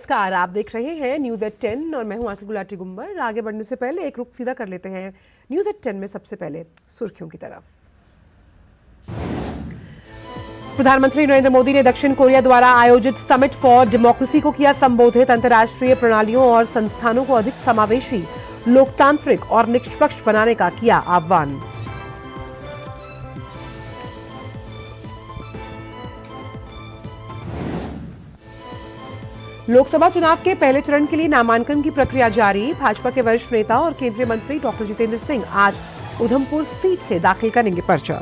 नमस्कार, आप देख रहे हैं न्यूज एट 10 और मैं हूं आसिफ गुलाटी गुंबर। आगे बढ़ने से पहले एक रुख सीधा कर लेते हैं न्यूज एट 10 में सबसे पहले सुर्खियों की तरफ। प्रधानमंत्री नरेंद्र मोदी ने दक्षिण कोरिया द्वारा आयोजित समिट फॉर डेमोक्रेसी को किया संबोधित। अंतर्राष्ट्रीय प्रणालियों और संस्थानों को अधिक समावेशी, लोकतांत्रिक और निष्पक्ष बनाने का किया आह्वान। लोकसभा चुनाव के पहले चरण के लिए नामांकन की प्रक्रिया जारी। भाजपा के वरिष्ठ नेता और केंद्रीय मंत्री डॉक्टर जितेंद्र सिंह आज उधमपुर सीट से दाखिल करेंगे पर्चा।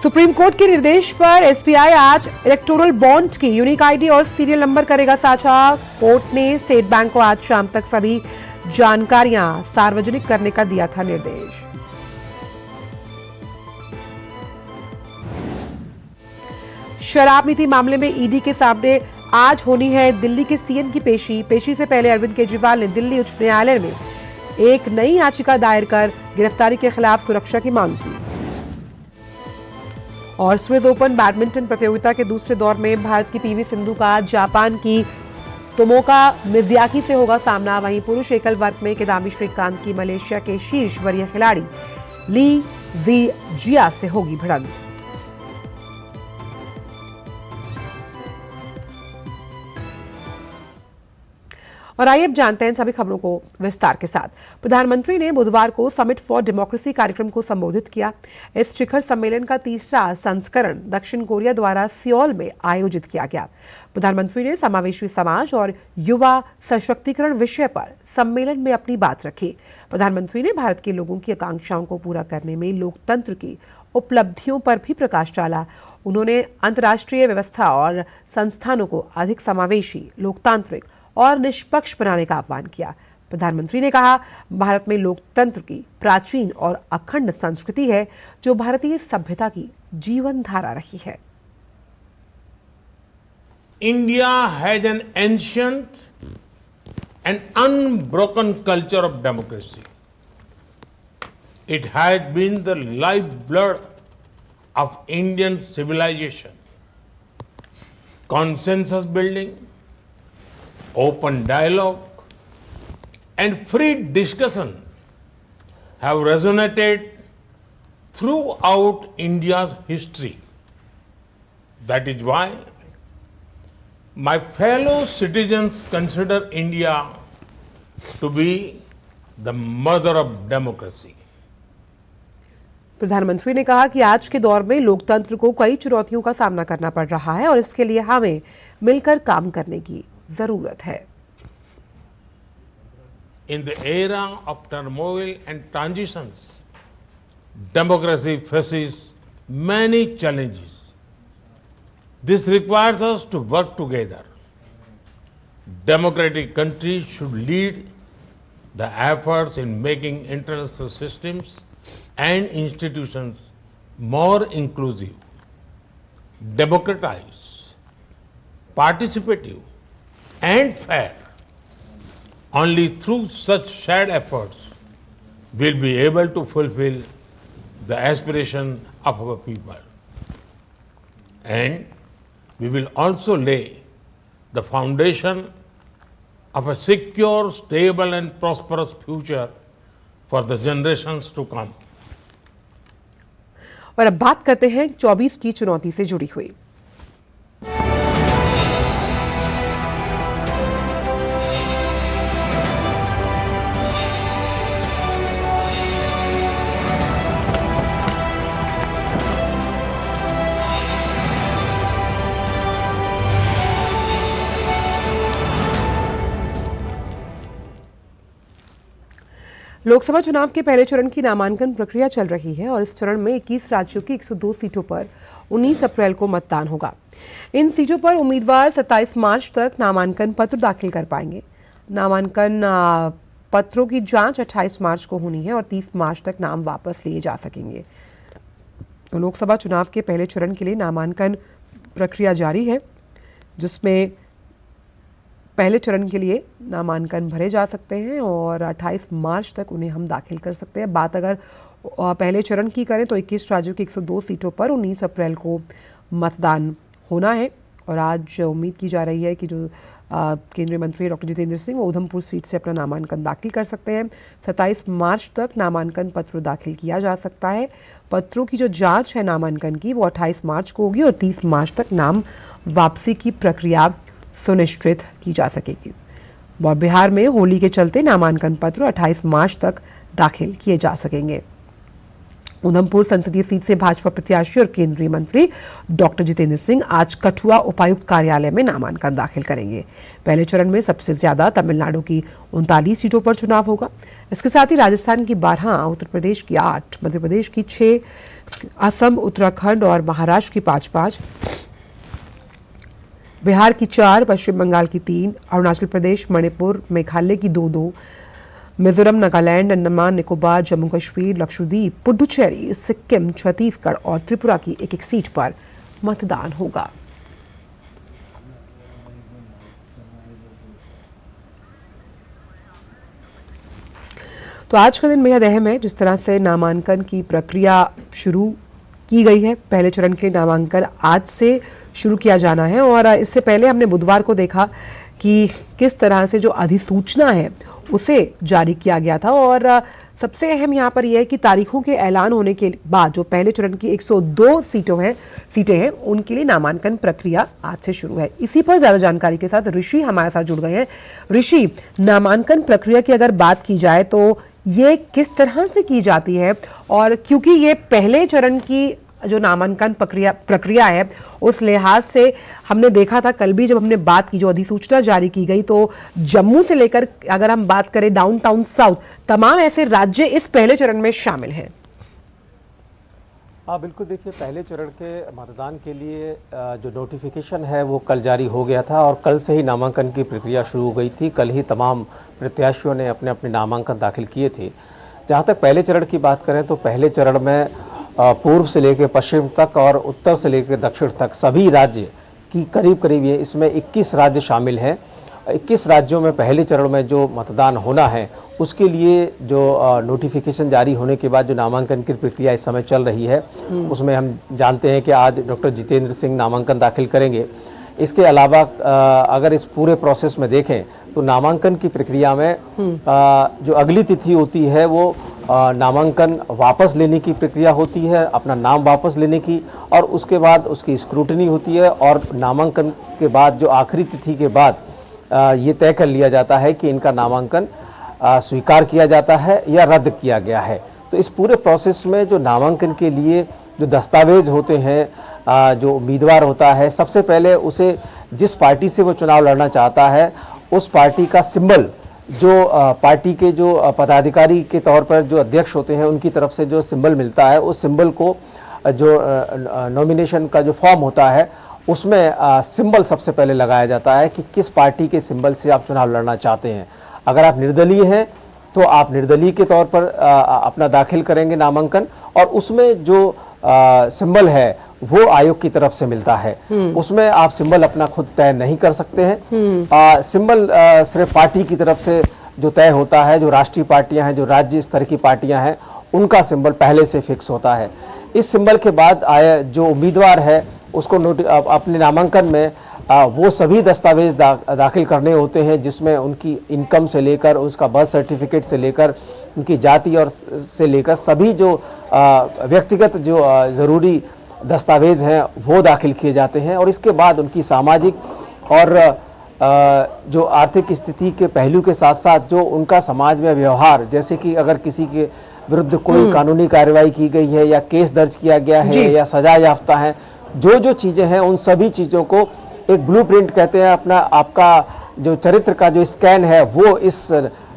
सुप्रीम कोर्ट के निर्देश पर एसबीआई आज इलेक्टोरल बॉन्ड की यूनिक आईडी और सीरियल नंबर करेगा साझा। कोर्ट ने स्टेट बैंक को आज शाम तक सभी जानकारियां सार्वजनिक करने का दिया था निर्देश। शराब नीति मामले में ईडी के सामने आज होनी है दिल्ली के सीएम की पेशी से पहले अरविंद केजरीवाल ने दिल्ली उच्च न्यायालय में एक नई याचिका दायर कर गिरफ्तारी के खिलाफ सुरक्षा की मांग की। और स्विस ओपन बैडमिंटन प्रतियोगिता के दूसरे दौर में भारत की पीवी सिंधु का जापान की तोमोका मिज़ुयाकी से होगा सामना। वहीं पुरुष एकल वर्ग में किदाम्बी श्रीकांत की मलेशिया के शीर्ष वरीय खिलाड़ी ली ज़िजिया से होगी भिड़ंत। और आइए अब जानते हैं सभी खबरों को विस्तार के साथ। प्रधानमंत्री ने बुधवार को समिट फॉर डेमोक्रेसी कार्यक्रम को संबोधित किया। इस शिखर सम्मेलन का तीसरा संस्करण दक्षिण कोरिया द्वारा सियोल में आयोजित किया गया। प्रधानमंत्री ने समावेशी समाज और युवा सशक्तिकरण विषय पर सम्मेलन में अपनी बात रखी। प्रधानमंत्री ने भारत के लोगों की आकांक्षाओं को पूरा करने में लोकतंत्र की उपलब्धियों पर भी प्रकाश डाला। उन्होंने अंतर्राष्ट्रीय व्यवस्था और संस्थानों को अधिक समावेशी, लोकतांत्रिक और निष्पक्ष बनाने का आह्वान किया। प्रधानमंत्री ने कहा, भारत में लोकतंत्र की प्राचीन और अखंड संस्कृति है जो भारतीय सभ्यता की जीवन धारा रही है। India has an ancient and unbroken culture of democracy. It has been the lifeblood of Indian civilization. Consensus building, open dialogue, and free discussion have resonated throughout India's history. That is why my fellow citizens consider India to be the mother of democracy. प्रधानमंत्री ने कहा कि आज के दौर में लोकतंत्र को कई चुनौतियों का सामना करना पड़ रहा है और इसके लिए हमें मिलकर काम करने की जरूरत है। In the era of turmoil and transitions, democracy faces many challenges. This requires us to work together. Democratic countries should lead the efforts in making international systems and institutions more inclusive, democratized, participative, and fair. Only through such shared efforts we'll be able to fulfill the aspiration of our people. And we will also lay the foundation of a secure, stable, and prosperous future for the generations to come. और अब बात करते हैं 24 की चुनौती से जुड़ी हुई। लोकसभा चुनाव के पहले चरण की नामांकन प्रक्रिया चल रही है और इस चरण में 21 राज्यों की 102 सीटों पर 19 अप्रैल को मतदान होगा। इन सीटों पर उम्मीदवार 27 मार्च तक नामांकन पत्र दाखिल कर पाएंगे। नामांकन पत्रों की जांच 28 मार्च को होनी है और 30 मार्च तक नाम वापस लिए जा सकेंगे। तो लोकसभा चुनाव के पहले चरण के लिए नामांकन प्रक्रिया जारी है, जिसमें पहले चरण के लिए नामांकन भरे जा सकते हैं और 28 मार्च तक उन्हें हम दाखिल कर सकते हैं। बात अगर पहले चरण की करें तो 21 राज्यों की 102 सीटों पर 19 अप्रैल को मतदान होना है। और आज उम्मीद की जा रही है कि जो केंद्रीय मंत्री डॉक्टर जितेंद्र सिंह वो उधमपुर सीट से अपना नामांकन दाखिल कर सकते हैं। 27 मार्च तक नामांकन पत्र दाखिल किया जा सकता है। पत्रों की जो जांच है नामांकन की वो 28 मार्च को होगी और 30 मार्च तक नाम वापसी की प्रक्रिया सुनिश्चित की जा सकेगी। और बिहार में होली के चलते नामांकन पत्र 28 मार्च तक दाखिल किए जा सकेंगे। उधमपुर संसदीय सीट से भाजपा प्रत्याशी और केंद्रीय मंत्री डॉक्टर जितेंद्र सिंह आज कठुआ उपायुक्त कार्यालय में नामांकन दाखिल करेंगे। पहले चरण में सबसे ज्यादा तमिलनाडु की 39 सीटों पर चुनाव होगा। इसके साथ ही राजस्थान की 12, उत्तर प्रदेश की 8, मध्य प्रदेश की 6, असम, उत्तराखंड और महाराष्ट्र की 5-5, बिहार की 4, पश्चिम बंगाल की 3, अरुणाचल प्रदेश, मणिपुर, मेघालय की 2-2, मिजोरम, नागालैंड, अंडमान निकोबार, जम्मू कश्मीर, लक्षद्वीप, पुडुचेरी, सिक्किम, छत्तीसगढ़ और त्रिपुरा की 1-1 सीट पर मतदान होगा। तो आज का दिन बेहद अहम है। जिस तरह से नामांकन की प्रक्रिया शुरू की गई है, पहले चरण के नामांकन आज से शुरू किया जाना है। और इससे पहले हमने बुधवार को देखा कि किस तरह से जो अधिसूचना है उसे जारी किया गया था। और सबसे अहम यहाँ पर यह है कि तारीखों के ऐलान होने के बाद जो पहले चरण की 102 सीटें हैं उनके लिए नामांकन प्रक्रिया आज से शुरू है। इसी पर ज्यादा जानकारी के साथ ऋषि हमारे साथ जुड़ गए हैं। ऋषि, नामांकन प्रक्रिया की अगर बात की जाए तो ये किस तरह से की जाती है? और क्योंकि ये पहले चरण की जो नामांकन प्रक्रिया है उस लिहाज से हमने देखा था कल भी जब हमने बात की, जो अधिसूचना जारी की गई, तो जम्मू से लेकर अगर हम बात करें डाउनटाउन साउथ, तमाम ऐसे राज्य इस पहले चरण में शामिल हैं। हाँ बिल्कुल, देखिए पहले चरण के मतदान के लिए जो नोटिफिकेशन है वो कल जारी हो गया था और कल से ही नामांकन की प्रक्रिया शुरू हो गई थी। कल ही तमाम प्रत्याशियों ने अपने अपने नामांकन दाखिल किए थे। जहाँ तक पहले चरण की बात करें तो पहले चरण में पूर्व से लेकर पश्चिम तक और उत्तर से लेकर दक्षिण तक सभी राज्य की करीब ये इसमें 21 राज्य शामिल हैं। 21 राज्यों में पहले चरण में जो मतदान होना है उसके लिए जो नोटिफिकेशन जारी होने के बाद जो नामांकन की प्रक्रिया इस समय चल रही है उसमें हम जानते हैं कि आज डॉक्टर जितेंद्र सिंह नामांकन दाखिल करेंगे। इसके अलावा अगर इस पूरे प्रोसेस में देखें तो नामांकन की प्रक्रिया में जो अगली तिथि होती है वो नामांकन वापस लेने की प्रक्रिया होती है, अपना नाम वापस लेने की, और उसके बाद उसकी स्क्रूटनी होती है और नामांकन के बाद जो आखिरी तिथि के बाद ये तय कर लिया जाता है कि इनका नामांकन स्वीकार किया जाता है या रद्द किया गया है। तो इस पूरे प्रोसेस में जो नामांकन के लिए जो दस्तावेज होते हैं, जो उम्मीदवार होता है, सबसे पहले उसे जिस पार्टी से वो चुनाव लड़ना चाहता है उस पार्टी का सिंबल, जो पार्टी के जो पदाधिकारी के तौर पर जो अध्यक्ष होते हैं उनकी तरफ से जो सिंबल मिलता है उस सिंबल को जो नॉमिनेशन का जो फॉर्म होता है उसमें सिंबल सबसे पहले लगाया जाता है कि किस पार्टी के सिंबल से आप चुनाव लड़ना चाहते हैं। अगर आप निर्दलीय हैं तो आप निर्दलीय के तौर पर अपना दाखिल करेंगे नामांकन, और उसमें जो सिंबल है वो आयोग की तरफ से मिलता है। उसमें आप सिंबल अपना खुद तय नहीं कर सकते हैं। सिंबल सिर्फ पार्टी की तरफ से जो तय होता है, जो राष्ट्रीय पार्टियां हैं, जो राज्य स्तर की पार्टियां हैं, उनका सिंबल पहले से फिक्स होता है। इस सिंबल के बाद जो उम्मीदवार है उसको अपने नामांकन में वो सभी दस्तावेज दाखिल करने होते हैं जिसमें उनकी इनकम से लेकर उसका बर्थ सर्टिफिकेट से लेकर उनकी जाति और से लेकर सभी जो व्यक्तिगत जो ज़रूरी दस्तावेज हैं वो दाखिल किए जाते हैं। और इसके बाद उनकी सामाजिक और जो आर्थिक स्थिति के पहलू के साथ साथ जो उनका समाज में व्यवहार, जैसे कि अगर किसी के विरुद्ध कोई कानूनी कार्रवाई की गई है या केस दर्ज किया गया है या सजा याफ्ता है, जो चीज़ें हैं उन सभी चीज़ों को एक ब्लूप्रिंट कहते हैं, अपना आपका जो चरित्र का जो स्कैन है वो इस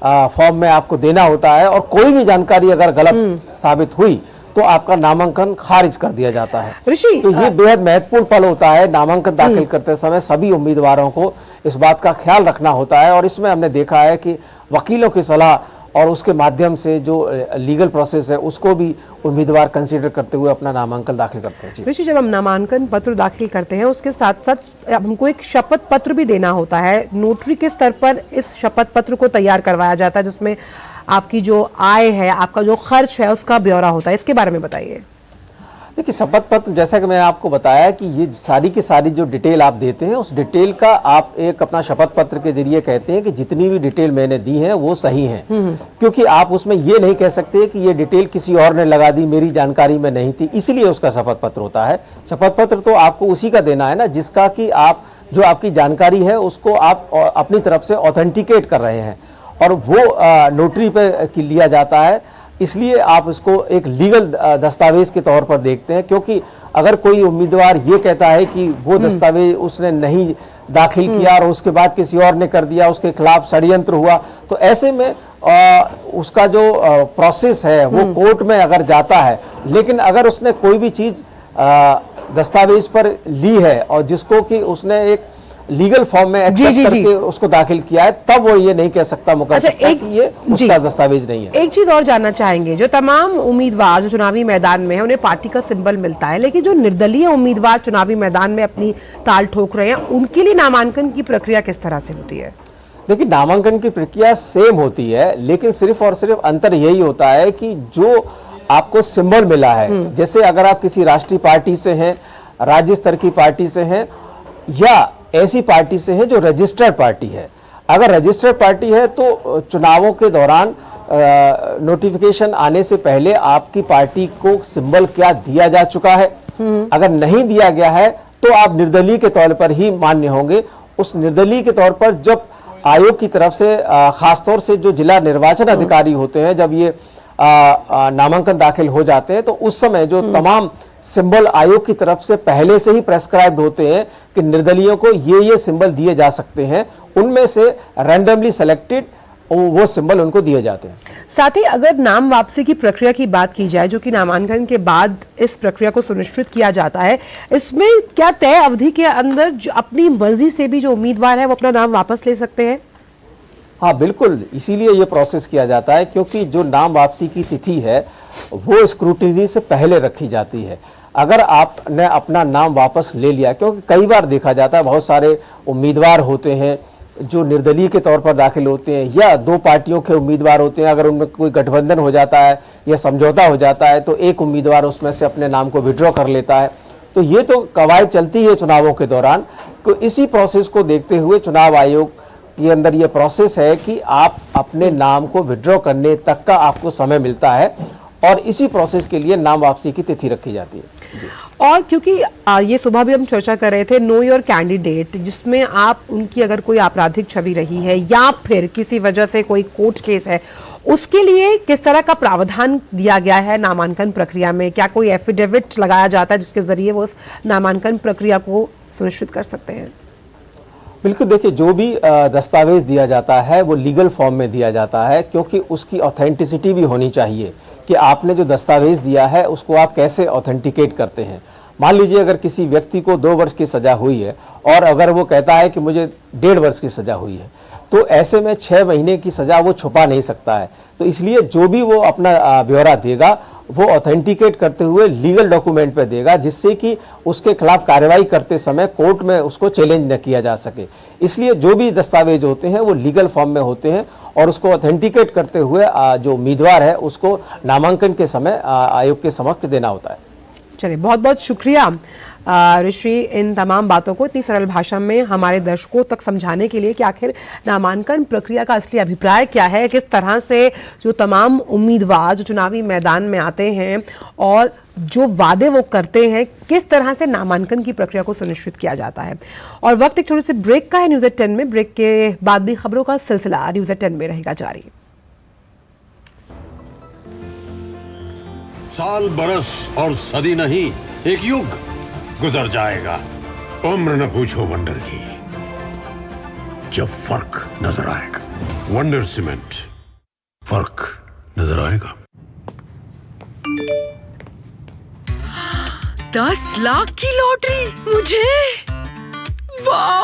फॉर्म में आपको देना होता है। और कोई भी जानकारी अगर गलत साबित हुई तो आपका नामांकन खारिज कर दिया जाता है। तो ये बेहद महत्वपूर्ण पल होता है। नामांकन दाखिल करते समय सभी उम्मीदवारों को इस बात का ख्याल रखना होता है और इसमें हमने देखा है कि वकीलों की सलाह और उसके माध्यम से जो लीगल प्रोसेस है उसको भी उम्मीदवार कंसीडर करते हुए अपना नामांकन दाखिल करते हैं। ऋषि, जब हम नामांकन पत्र दाखिल करते हैं उसके साथ साथ हमको एक शपथ पत्र भी देना होता है। नोटरी के स्तर पर इस शपथ पत्र को तैयार करवाया जाता है जिसमें आपकी जो आय है, आपका जो खर्च है, उसका ब्यौरा होता है। इसके बारे में बताइए। देखिए, शपथ पत्र जैसा कि मैंने आपको बताया कि ये सारी की सारी जो डिटेल आप देते हैं, उस डिटेल का आप एक अपना शपथ पत्र के जरिए कहते हैं कि जितनी भी डिटेल मैंने दी है वो सही है, क्योंकि आप उसमें ये नहीं कह सकते कि ये डिटेल किसी और ने लगा दी, मेरी जानकारी में नहीं थी, इसलिए उसका शपथ पत्र होता है। शपथ पत्र तो आपको उसी का देना है ना जिसका कि आप जो आपकी जानकारी है उसको आप अपनी तरफ से ऑथेंटिकेट कर रहे हैं, और वो नोटरी पे लिया जाता है। इसलिए आप इसको एक लीगल दस्तावेज के तौर पर देखते हैं, क्योंकि अगर कोई उम्मीदवार ये कहता है कि वो दस्तावेज उसने नहीं दाखिल किया और उसके बाद किसी और ने कर दिया, उसके खिलाफ षड्यंत्र हुआ, तो ऐसे में उसका जो प्रोसेस है वो कोर्ट में अगर जाता है, लेकिन अगर उसने कोई भी चीज दस्तावेज पर ली है और जिसको कि उसने एक लीगल फॉर्म में एक्सेप्ट करके उसको दाखिल किया है, तब वो ये नहीं कह सकता मुकदमा कि ये उसका दस्तावेज नहीं है। एक चीज और जानना चाहेंगे, जो तमाम उम्मीदवार जो चुनावी मैदान में है उन्हें पार्टी का सिंबल मिलता है, लेकिन जो निर्दलीय उम्मीदवार चुनावी मैदान में अपनी ताल ठोक रहे हैं, उनके लिए नामांकन की प्रक्रिया किस तरह से होती है? देखिए, नामांकन की प्रक्रिया सेम होती है, लेकिन सिर्फ और सिर्फ अंतर यही होता है कि जो आपको सिंबल मिला है, जैसे अगर आप किसी राष्ट्रीय पार्टी से हैं, राज्य स्तर की पार्टी से हैं, या ऐसी पार्टी से है जो रजिस्टर्ड पार्टी है। अगर रजिस्टर्ड पार्टी है तो चुनावों के दौरान नोटिफिकेशन आने से पहले आपकी पार्टी को सिंबल क्या दिया जा चुका है, अगर नहीं दिया गया है तो आप निर्दलीय के तौर पर ही मान्य होंगे। उस निर्दलीय के तौर पर जब आयोग की तरफ से खासतौर से जो जिला निर्वाचन अधिकारी होते हैं, जब ये नामांकन दाखिल हो जाते हैं, तो उस समय जो तमाम सिंबल आयोग की तरफ से पहले से ही प्रेस्क्राइब्ड होते हैं कि निर्दलीयों को ये सिंबल दिए जा सकते हैं, उनमें से रैंडमली सेलेक्टेड वो सिंबल उनको दिए जाते हैं। साथ ही अगर नाम वापसी की प्रक्रिया की बात की जाए, जो कि नामांकन के बाद इस प्रक्रिया को सुनिश्चित किया जाता है, इसमें क्या तय अवधि के अंदर अपनी मर्जी से भी जो उम्मीदवार है वो अपना नाम वापस ले सकते हैं? हाँ बिल्कुल, इसीलिए ये प्रोसेस किया जाता है, क्योंकि जो नाम वापसी की तिथि है वो स्क्रूटिनी से पहले रखी जाती है। अगर आपने अपना नाम वापस ले लिया, क्योंकि कई बार देखा जाता है बहुत सारे उम्मीदवार होते हैं जो निर्दलीय के तौर पर दाखिल होते हैं, या दो पार्टियों के उम्मीदवार होते हैं, अगर उनमें कोई गठबंधन हो जाता है या समझौता हो जाता है तो एक उम्मीदवार उसमें से अपने नाम को विड्रॉ कर लेता है। तो ये तो कवायद चलती है चुनावों के दौरान। तो इसी प्रोसेस को देखते हुए चुनाव आयोग के अंदर ये प्रोसेस है कि आप अपने नाम को विड्रॉ करने तक का आपको समय मिलता है, और इसी प्रोसेस के लिए नाम वापसी की तिथि रखी जाती है जी। और क्योंकि ये सुबह भी हम चर्चा कर रहे थे नो योर कैंडिडेट, जिसमें आप उनकी अगर कोई आपराधिक छवि रही है या फिर किसी वजह से कोई कोर्ट केस है, उसके लिए किस तरह का प्रावधान दिया गया है नामांकन प्रक्रिया में? क्या कोई एफिडेविट लगाया जाता है जिसके जरिए वो उस नामांकन प्रक्रिया को सुनिश्चित कर सकते हैं? बिल्कुल, देखिए, जो भी दस्तावेज दिया जाता है वो लीगल फॉर्म में दिया जाता है, क्योंकि उसकी ऑथेंटिसिटी भी होनी चाहिए कि आपने जो दस्तावेज दिया है उसको आप कैसे ऑथेंटिकेट करते हैं। मान लीजिए अगर किसी व्यक्ति को 2 वर्ष की सजा हुई है और अगर वो कहता है कि मुझे 1.5 वर्ष की सजा हुई है, तो ऐसे में 6 महीने की सजा वो छुपा नहीं सकता है। तो इसलिए जो भी वो अपना ब्यौरा देगा वो ऑथेंटिकेट करते हुए लीगल डॉक्यूमेंट पे देगा, जिससे कि उसके खिलाफ कार्रवाई करते समय कोर्ट में उसको चैलेंज न किया जा सके। इसलिए जो भी दस्तावेज होते हैं वो लीगल फॉर्म में होते हैं, और उसको ऑथेंटिकेट करते हुए जो उम्मीदवार है उसको नामांकन के समय आयोग के समक्ष देना होता है। चलिए, बहुत बहुत शुक्रिया ऋषि, इन तमाम बातों को इतनी सरल भाषा में हमारे दर्शकों तक समझाने के लिए कि आखिर नामांकन प्रक्रिया का असली अभिप्राय क्या है, किस तरह से जो तमाम उम्मीदवार जो चुनावी मैदान में आते हैं और जो वादे वो करते हैं, किस तरह से नामांकन की प्रक्रिया को सुनिश्चित किया जाता है। और वक्त एक छोटे से ब्रेक का है न्यूज़ 10 में। ब्रेक के बाद भी खबरों का सिलसिला न्यूज़ 10 में रहेगा जारी। साल, बरस और सदी नहीं, एक युग गुजर जाएगा, उम्र न पूछो वंडर की, जब फर्क नजर आएगा। वंडर सीमेंट, फर्क नजर आएगा। 10 लाख की लॉटरी मुझे, वाह!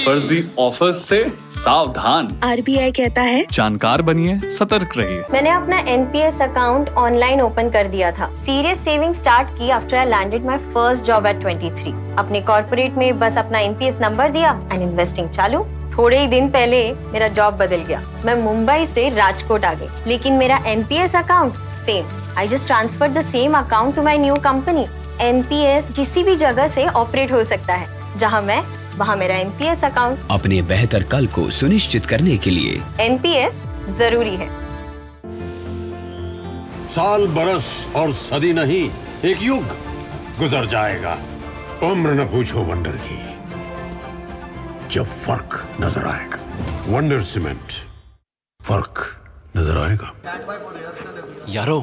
फर्जी ऑफर्स से सावधान। आरबीआई कहता है जानकार बनिए, सतर्क रहिए। मैंने अपना एनपीएस अकाउंट ऑनलाइन ओपन कर दिया था। सीरियस सेविंग स्टार्ट की after I landed my first job eight 23। अपने कॉर्पोरेट में बस अपना एनपीएस नंबर दिया एंड इन्वेस्टिंग चालू। थोड़े ही दिन पहले मेरा जॉब बदल गया, मैं मुंबई से राजकोट आ गई, लेकिन मेरा NPS account same. I just transfer the same account to my new company. NPS किसी भी जगह से ऑपरेट हो सकता है, जहां मैं वहां मेरा एनपीएस अकाउंट। अपने बेहतर कल को सुनिश्चित करने के लिए एनपीएस जरूरी है। साल बरस और सदी नहीं, एक युग गुजर जाएगा। उम्र न पूछो वंडर की, जब फर्क नजर आएगा। वंडर सीमेंट, फर्क नजर आएगा। यारो,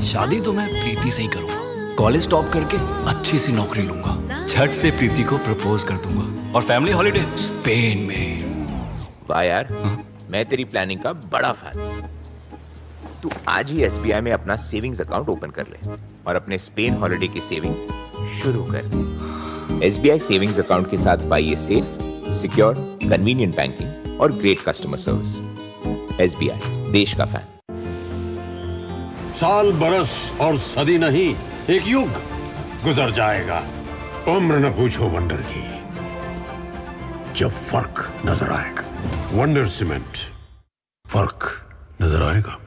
शादी तो मैं प्रीति से ही करूंगा। कॉलेज टॉप करके अच्छी सी नौकरी लूंगा, झट से प्रीति को प्रपोज कर दूंगा और फैमिली हॉलिडे स्पेन में। वाह यार, मैं तेरी प्लानिंग का बड़ा फैन। तू आज ही एसबीआई में अपना सेविंग्स अकाउंट ओपन कर ले और अपने स्पेन हॉलिडे की सेविंग शुरू कर दे। एसबीआई सेविंग्स अकाउंट के साथ पाइए सेफ, सिक्योर, कन्वीनियंट बैंकिंग और ग्रेट कस्टमर सर्विस। एसबीआई, देश का फैन। साल बरस और सदी नहीं, एक युग गुजर जाएगा। उम्र न पूछो वंडर की, जब फर्क नजर आएगा। वंडर सीमेंट, फर्क नजर आएगा।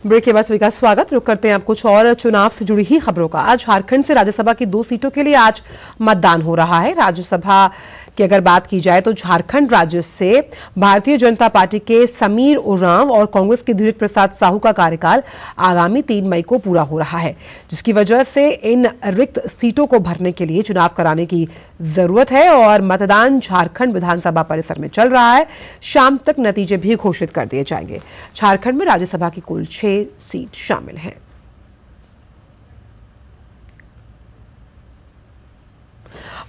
ब्रेक के बाद सभी का स्वागत। रुक करते हैं आप कुछ और चुनाव से जुड़ी ही खबरों का। आज झारखंड से राज्यसभा की 2 सीटों के लिए आज मतदान हो रहा है। राज्यसभा की अगर बात की जाए तो झारखंड राज्य से भारतीय जनता पार्टी के समीर उरांव और कांग्रेस के धीरज प्रसाद साहू का कार्यकाल आगामी 3 मई को पूरा हो रहा है, जिसकी वजह से इन रिक्त सीटों को भरने के लिए चुनाव कराने की जरूरत है और मतदान झारखंड विधानसभा परिसर में चल रहा है। शाम तक नतीजे भी घोषित कर दिए जाएंगे। झारखंड में राज्यसभा की कुल 6 सीट शामिल हैं।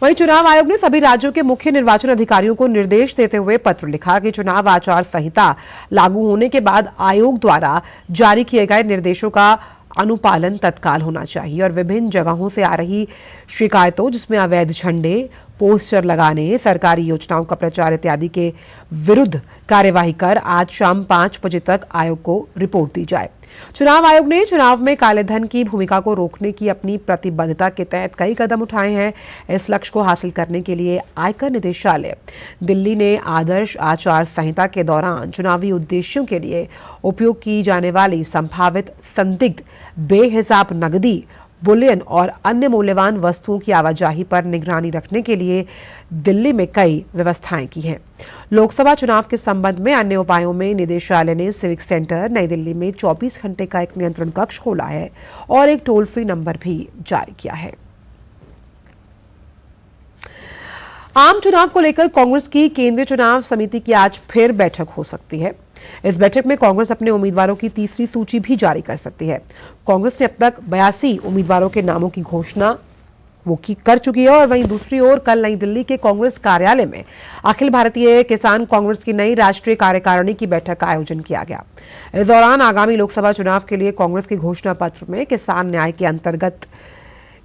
वहीं चुनाव आयोग ने सभी राज्यों के मुख्य निर्वाचन अधिकारियों को निर्देश देते हुए पत्र लिखा कि चुनाव आचार संहिता लागू होने के बाद आयोग द्वारा जारी किए गए निर्देशों का अनुपालन तत्काल होना चाहिए और विभिन्न जगहों से आ रही शिकायतों, जिसमें अवैध झंडे, पोस्टर लगाने, सरकारी योजनाओं का प्रचार इत्यादि के विरुद्ध कार्यवाही कर आज शाम 5 बजे तक आयोग को रिपोर्ट दी जाए। चुनाव आयोग ने चुनाव में काले धन की भूमिका को रोकने की अपनी प्रतिबद्धता के तहत कई कदम उठाए हैं। इस लक्ष्य को हासिल करने के लिए आयकर निदेशालय दिल्ली ने आदर्श आचार संहिता के दौरान चुनावी उद्देश्यों के लिए उपयोग की जाने वाली संभावित संदिग्ध बेहिसाब नकदी, बुलियन और अन्य मूल्यवान वस्तुओं की आवाजाही पर निगरानी रखने के लिए दिल्ली में कई व्यवस्थाएं की हैं। लोकसभा चुनाव के संबंध में अन्य उपायों में निदेशालय ने सिविक सेंटर नई दिल्ली में 24 घंटे का एक नियंत्रण कक्ष खोला है और एक टोल फ्री नंबर भी जारी किया है। आम चुनाव को लेकर कांग्रेस की केंद्रीय चुनाव समिति की आज फिर बैठक हो सकती है। इस बैठक में कांग्रेस अपने उम्मीदवारों की तीसरी सूची भी जारी कर सकती है। कांग्रेस ने अब तक 82 उम्मीदवारों के नामों की घोषणा कर चुकी है और वहीं दूसरी ओर कल नई दिल्ली के कांग्रेस कार्यालय में अखिल भारतीय किसान कांग्रेस की नई राष्ट्रीय कार्यकारिणी की बैठक का आयोजन किया गया। इस दौरान आगामी लोकसभा चुनाव के लिए कांग्रेस के घोषणा पत्र में किसान न्याय के अंतर्गत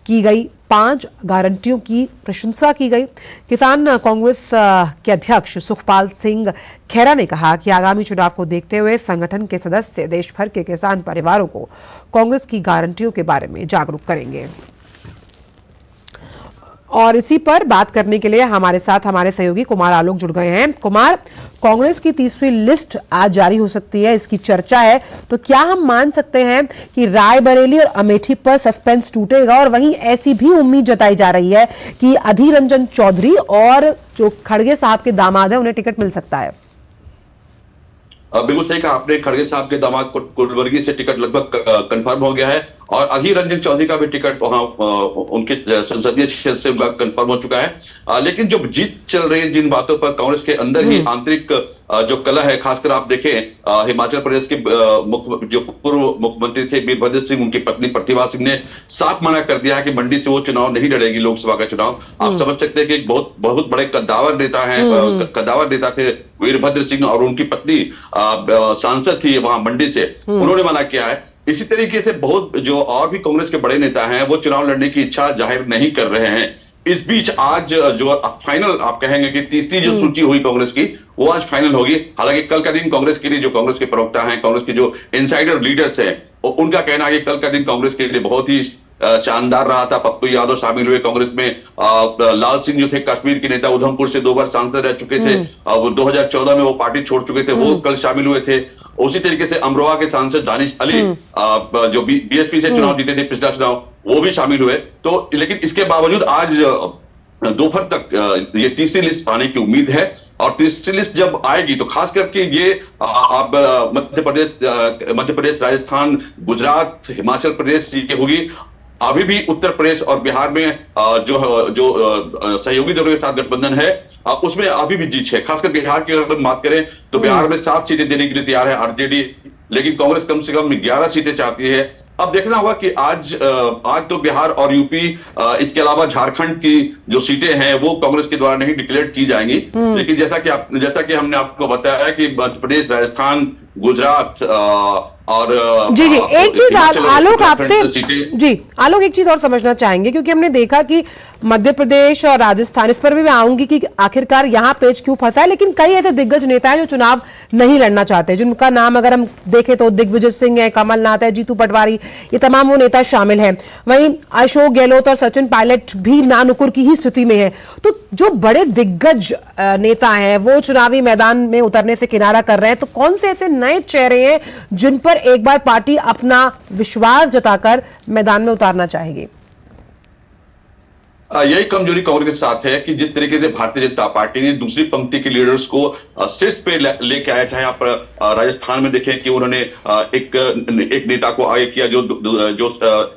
की गई 5 गारंटियों की प्रशंसा की गई। किसान कांग्रेस के अध्यक्ष सुखपाल सिंह खेरा ने कहा कि आगामी चुनाव को देखते हुए संगठन के सदस्य देश भर के किसान परिवारों को कांग्रेस की गारंटियों के बारे में जागरूक करेंगे। और इसी पर बात करने के लिए हमारे साथ हमारे सहयोगी कुमार आलोक जुड़ गए हैं। कुमार, कांग्रेस की तीसरी लिस्ट आज जारी हो सकती है, इसकी चर्चा है, तो क्या हम मान सकते हैं कि रायबरेली और अमेठी पर सस्पेंस टूटेगा? और वहीं ऐसी भी उम्मीद जताई जा रही है कि अधीर रंजन चौधरी और जो खड़गे साहब के दामाद है उन्हें टिकट मिल सकता है। बिल्कुल सही कहा आपने। खड़गे साहब के दामाद कुलवर्गी से टिकट लगभग कंफर्म हो गया है और अधीर रंजन चौधरी का भी टिकट वहां उनके संसदीय क्षेत्र से उनका कंफर्म हो चुका है। लेकिन जो जीत चल रही है जिन बातों पर कांग्रेस के अंदर ही आंतरिक जो कला है, खासकर आप देखें हिमाचल प्रदेश के जो पूर्व मुख्यमंत्री थे वीरभद्र सिंह, उनकी पत्नी प्रतिभा सिंह ने साफ मना कर दिया है कि मंडी से वो चुनाव नहीं लड़ेगी, लोकसभा का चुनाव। आप समझ सकते हैं कि बहुत बड़े कद्दावर नेता है, कद्दावर नेता थे वीरभद्र सिंह और उनकी पत्नी सांसद थी वहां मंडी से, उन्होंने मना किया है। इसी तरीके से बहुत जो और भी कांग्रेस के बड़े नेता हैं वो चुनाव लड़ने की इच्छा जाहिर नहीं कर रहे हैं। इस बीच आज जो फाइनल आप कहेंगे कि तीसरी जो सूची हुई कांग्रेस की वो आज फाइनल होगी। हालांकि कल का दिन कांग्रेस के लिए, जो कांग्रेस के प्रवक्ता हैं, कांग्रेस के जो इनसाइडर लीडर्स हैं, उनका कहना है कि कल का दिन कांग्रेस के लिए बहुत ही शानदार रहा था। पप्पू यादव शामिल हुए कांग्रेस में, लाल सिंह जो थे कश्मीर के नेता, उधमपुर से 2 बार सांसद रह चुके थे, 2014 में वो पार्टी छोड़ चुके थे, वो कल शामिल हुए थे। उसी तरीके से अमरोहा के सांसद दानिश अली जो बीएसपी से चुनाव जीते थे पिछला चुनाव, वो भी शामिल हुए। तो लेकिन इसके बावजूद आज दोपहर तक ये तीसरी लिस्ट आने की उम्मीद है, और तीसरी लिस्ट जब आएगी तो खास करके ये अब मध्य प्रदेश, राजस्थान, गुजरात, हिमाचल प्रदेश ये होगी। अभी भी उत्तर प्रदेश और बिहार में जो सहयोगी दलों के साथ गठबंधन है उसमें अभी भी जीत है। खासकर बिहार की अगर बात करें तो बिहार में 7 सीटें देने के लिए तैयार है आरजेडी, लेकिन कांग्रेस कम से कम 11 सीटें चाहती है। अब देखना होगा कि आज तो बिहार और यूपी, इसके अलावा झारखंड की जो सीटें हैं वो कांग्रेस के द्वारा नहीं डिक्लेयर की जाएंगी, लेकिन जैसा कि हमने आपको बताया कि मध्य प्रदेश, राजस्थान, गुजरात और जी एक चीज आलोक आपसे आलोक एक चीज और समझना चाहेंगे, क्योंकि हमने देखा कि मध्य प्रदेश और राजस्थान, इस पर भी मैं आऊंगी कि आखिरकार यहाँ पेच क्यों फंसा है, लेकिन कई ऐसे दिग्गज नेता हैं जो चुनाव नहीं लड़ना चाहते, जिनका नाम अगर हम देखें तो दिग्विजय सिंह है, कमलनाथ है, जीतू पटवारी, ये तमाम वो नेता शामिल हैं। वहीं अशोक गहलोत और सचिन पायलट भी नानुकुर की ही स्थिति में है। तो जो बड़े दिग्गज नेता हैं वो चुनावी मैदान में उतरने से किनारा कर रहे हैं, तो कौन से ऐसे नए चेहरे हैं जिन पर एक बार पार्टी अपना विश्वास जताकर मैदान में उतारना चाहेगी? यही कमजोरी कांग्रेस के साथ है कि जिस तरीके से भारतीय जनता पार्टी ने दूसरी पंक्ति के लीडर्स को शीर्ष पे लेके आया, चाहे आप राजस्थान में देखें कि उन्होंने एक नेता को आगे किया जो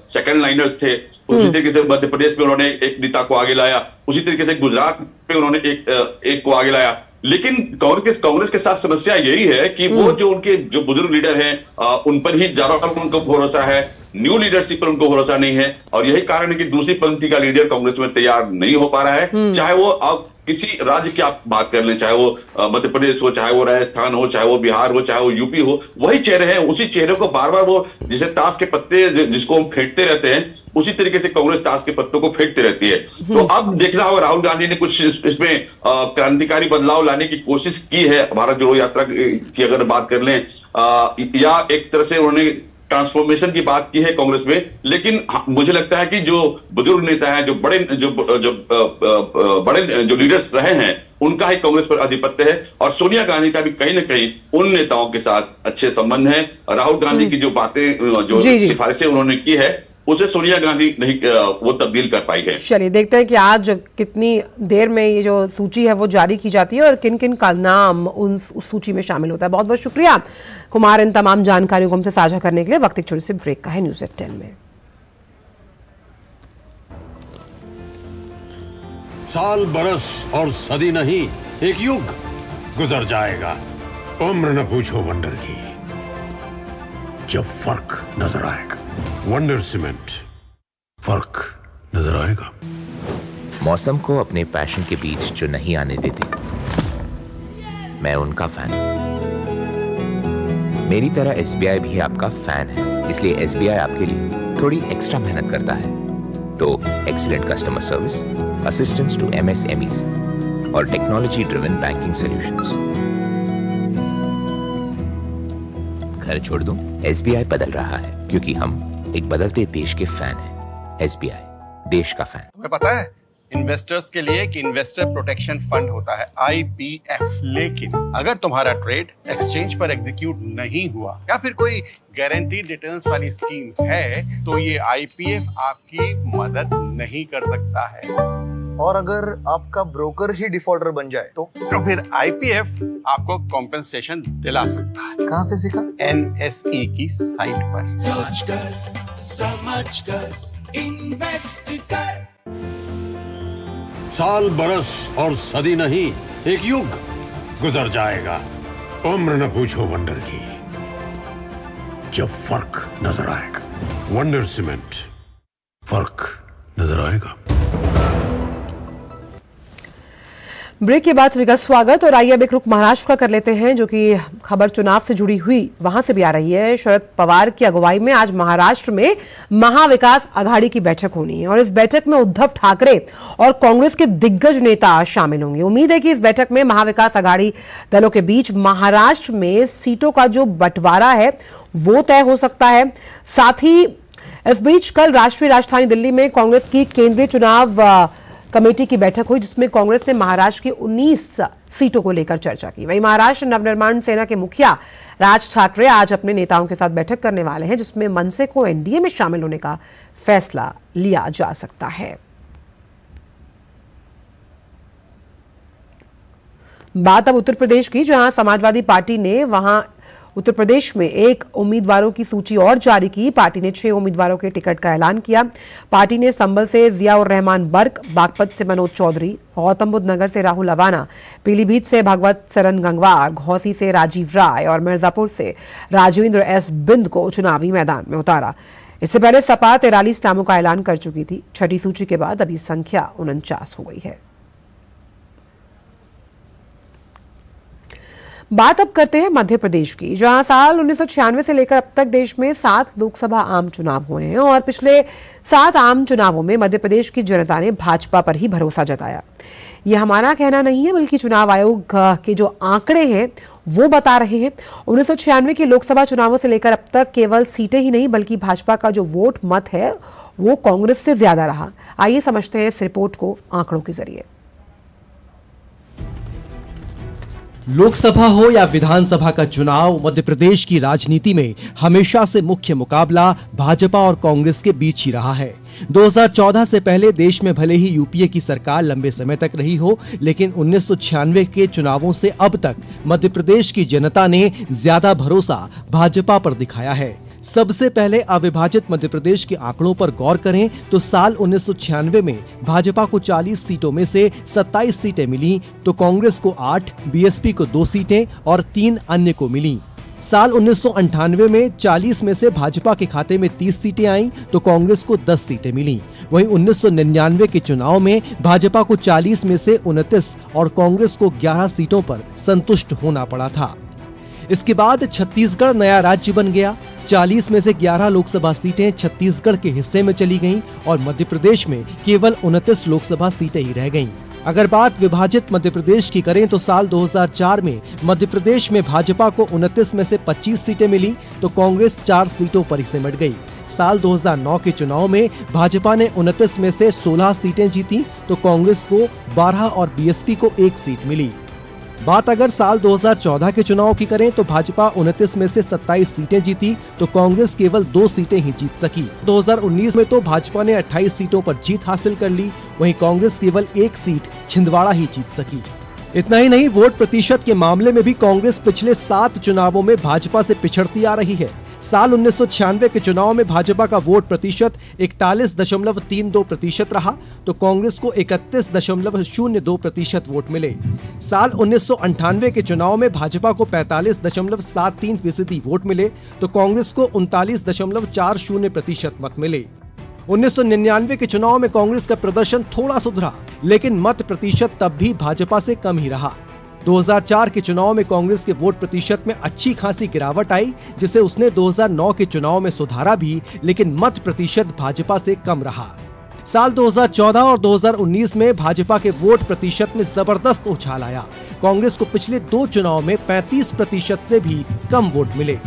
सेकंड लाइनर्स थे, उसी तरीके से मध्य प्रदेश में उन्होंने एक नेता को आगे लाया, उसी तरीके से गुजरात में उन्होंने एक को आगे लाया। लेकिन कांग्रेस के साथ समस्या यही है कि वो जो उनके जो बुजुर्ग लीडर हैं उन पर ही ज्यादा उनको भरोसा है, न्यू लीडरशिप पर उनको भरोसा नहीं है, और यही कारण है कि दूसरी पंक्ति का लीडर कांग्रेस में तैयार नहीं हो पा रहा है। चाहे वो अब किसी राज्य की आप बात कर लें, चाहे वो मध्य प्रदेश हो, चाहे वो राजस्थान हो, चाहे वो बिहार हो, चाहे वो यूपी हो, वही चेहरे हैं, उसी चेहरे को बार बार वो जिसे ताश के पत्ते जिसको हम फेंकते रहते हैं, उसी तरीके से कांग्रेस ताश के पत्तों को फेंकते रहती है। तो अब देखना होगा, राहुल गांधी ने कुछ इसमें क्रांतिकारी बदलाव लाने की कोशिश की है, भारत जोड़ो यात्रा की अगर बात कर लें, या एक तरह से उन्होंने ट्रांसफॉर्मेशन की बात की है कांग्रेस में। लेकिन मुझे लगता है कि जो बुजुर्ग नेता हैं, जो बड़े जो लीडर्स रहे हैं, उनका ही कांग्रेस पर आधिपत्य है, और सोनिया गांधी का भी कहीं ना कहीं उन नेताओं के साथ अच्छे संबंध है। राहुल गांधी की जो बातें, जो सिफारिशें उन्होंने की है, उसे सोनिया गांधी नहीं वो तब्दील कर पाई है। चलिए देखते हैं कि आज कितनी देर में ये जो सूची है वो जारी की जाती है और किन किन का नाम उस सूची में शामिल होता है। बहुत बहुत शुक्रिया कुमार इन तमाम जानकारियों को हमसे साझा करने के लिए। वक्त एक छोटी सी ब्रेक का है न्यूज़ एट 10 में। साल, बरस और सदी नहीं, एक युग गुजर जाएगा। उम्र न पूछो वंडर की, जब फर्क नजर आएगा। वंडर सीमेंट, फर्क नजर आएगा। मौसम को अपने पैशन के बीच जो नहीं आने देते, मैं उनका फैन हूं। मेरी तरह एसबीआई भी आपका फैन है, इसलिए एसबीआई आपके लिए थोड़ी एक्स्ट्रा मेहनत करता है। तो excellent customer service, assistance to MSMEs और टेक्नोलॉजी ड्रिवन बैंकिंग सॉल्यूशंस। घर छोड़ दूं, एसबीआई बदल रहा है क्योंकि हम एक बदलते देश के फैन हैं। एसबीआई, देश का फैन। तुम्हें पता है इन्वेस्टर्स के लिए एक इन्वेस्टर प्रोटेक्शन फंड होता है, आईपीएफ। लेकिन अगर तुम्हारा ट्रेड एक्सचेंज पर एग्जीक्यूट नहीं हुआ या फिर कोई गारंटीड रिटर्न्स वाली स्कीम है, तो ये आईपीएफ आपकी मदद नहीं कर सकता है। और अगर आपका ब्रोकर ही डिफॉल्टर बन जाए तो फिर आईपीएफ आपको कॉम्पेंसेशन दिला सकता है। कहां से सीखा? एनएसई की साइट पर। सोचकर समझकर इन्वेस्ट कर। साल, बरस और सदी नहीं, एक युग गुजर जाएगा। उम्र न पूछो वंडर की, जब फर्क नजर आएगा। वंडर सीमेंट, फर्क नजर आएगा। ब्रेक के बाद सभी का स्वागत। और आइए अब एक रुख महाराष्ट्र का कर लेते हैं, जो कि खबर चुनाव से जुड़ी हुई वहां से भी आ रही है। शरद पवार की अगुवाई में आज महाराष्ट्र में महाविकास आघाड़ी की बैठक होनी है और इस बैठक में उद्धव ठाकरे और कांग्रेस के दिग्गज नेता शामिल होंगे। उम्मीद है कि इस बैठक में महाविकास आघाड़ी दलों के बीच महाराष्ट्र में सीटों का जो बंटवारा है वो तय हो सकता है। साथ ही इस बीच कल राष्ट्रीय राजधानी दिल्ली में कांग्रेस की केंद्रीय चुनाव कमेटी की बैठक हुई, जिसमें कांग्रेस ने महाराष्ट्र की 19 सीटों को लेकर चर्चा की। वहीं महाराष्ट्र नवनिर्माण सेना के मुखिया राज ठाकरे आज अपने नेताओं के साथ बैठक करने वाले हैं, जिसमें मनसे को एनडीए में शामिल होने का फैसला लिया जा सकता है। बात अब उत्तर प्रदेश की, जहां समाजवादी पार्टी ने वहां उत्तर प्रदेश में एक उम्मीदवारों की सूची और जारी की। पार्टी ने 6 उम्मीदवारों के टिकट का ऐलान किया। पार्टी ने संभल से जियाउर रहमान बर्क, बागपत से मनोज चौधरी, गौतम बुद्ध नगर से राहुल अवाना, पीलीभीत से भगवत सरन गंगवार, घौसी से राजीव राय और मिर्जापुर से राजेंद्र एस बिंद को चुनावी मैदान में उतारा। इससे पहले सपा 43 नामों का ऐलान कर चुकी थी। छठी सूची के बाद अभी संख्या 49 हो गई है। बात अब करते हैं मध्य प्रदेश की, जहां साल 1996 से लेकर अब तक देश में 7 लोकसभा आम चुनाव हुए हैं और पिछले 7 आम चुनावों में मध्य प्रदेश की जनता ने भाजपा पर ही भरोसा जताया। यह हमारा कहना नहीं है, बल्कि चुनाव आयोग के जो आंकड़े हैं वो बता रहे हैं। 1996 के लोकसभा चुनावों से लेकर अब तक केवल सीटें ही नहीं, बल्कि भाजपा का जो वोट मत है वो कांग्रेस से ज्यादा रहा। आइए समझते हैं इस रिपोर्ट को आंकड़ों के जरिए। लोकसभा हो या विधानसभा का चुनाव, मध्य प्रदेश की राजनीति में हमेशा से मुख्य मुकाबला भाजपा और कांग्रेस के बीच ही रहा है। 2014 से पहले देश में भले ही यूपीए की सरकार लंबे समय तक रही हो, लेकिन 1996 के चुनावों से अब तक मध्य प्रदेश की जनता ने ज्यादा भरोसा भाजपा पर दिखाया है। सबसे पहले अविभाजित मध्य प्रदेश के आंकड़ों पर गौर करें तो साल 1996 में भाजपा को 40 सीटों में से 27 सीटें मिली, तो कांग्रेस को 8, बीएसपी को 2 सीटें और 3 अन्य को मिली। साल 1998 में 40 में से भाजपा के खाते में 30 सीटें आईं, तो कांग्रेस को 10 सीटें मिली। वहीं 1999 के चुनाव में भाजपा को 40 में से 29 और कांग्रेस को 11 सीटों पर संतुष्ट होना पड़ा था। इसके बाद छत्तीसगढ़ नया राज्य बन गया। 40 में से 11 लोकसभा सीटें छत्तीसगढ़ के हिस्से में चली गईं और मध्य प्रदेश में केवल 29 लोकसभा सीटें ही रह गईं। अगर बात विभाजित मध्य प्रदेश की करें तो साल 2004 में मध्य प्रदेश में भाजपा को 29 में से 25 सीटें मिली, तो कांग्रेस 4 सीटों पर ही सिमट गई। साल 2009 के चुनाव में भाजपा ने 29 में से 16 सीटें जीती, तो कांग्रेस को 12 और बीएसपी को 1 सीट मिली। बात अगर साल 2014 के चुनाव की करें तो भाजपा 29 में से 27 सीटें जीती, तो कांग्रेस केवल 2 सीटें ही जीत सकी। 2019 में तो भाजपा ने 28 सीटों पर जीत हासिल कर ली, वहीं कांग्रेस केवल 1 सीट छिंदवाड़ा ही जीत सकी। इतना ही नहीं, वोट प्रतिशत के मामले में भी कांग्रेस पिछले 7 चुनावों में भाजपा से पिछड़ती आ रही है। साल 1996 के चुनाव में भाजपा का वोट प्रतिशत 41.32% रहा, तो कांग्रेस को 31.02% वोट मिले। साल 1998 के चुनाव में भाजपा को 45.73% वोट मिले, तो कांग्रेस को 39.40% मत मिले। 1999 के चुनाव में कांग्रेस का प्रदर्शन थोड़ा सुधरा, लेकिन मत प्रतिशत तब भी भाजपा से कम ही रहा। 2004 के चुनाव में कांग्रेस के वोट प्रतिशत में अच्छी खासी गिरावट आई, जिसे उसने 2009 के चुनाव में सुधारा भी, लेकिन मत प्रतिशत भाजपा से कम रहा। साल 2014 और 2019 में भाजपा के वोट प्रतिशत में जबरदस्त उछाल आया। कांग्रेस को पिछले 2 चुनाव में 35% से भी कम वोट मिले।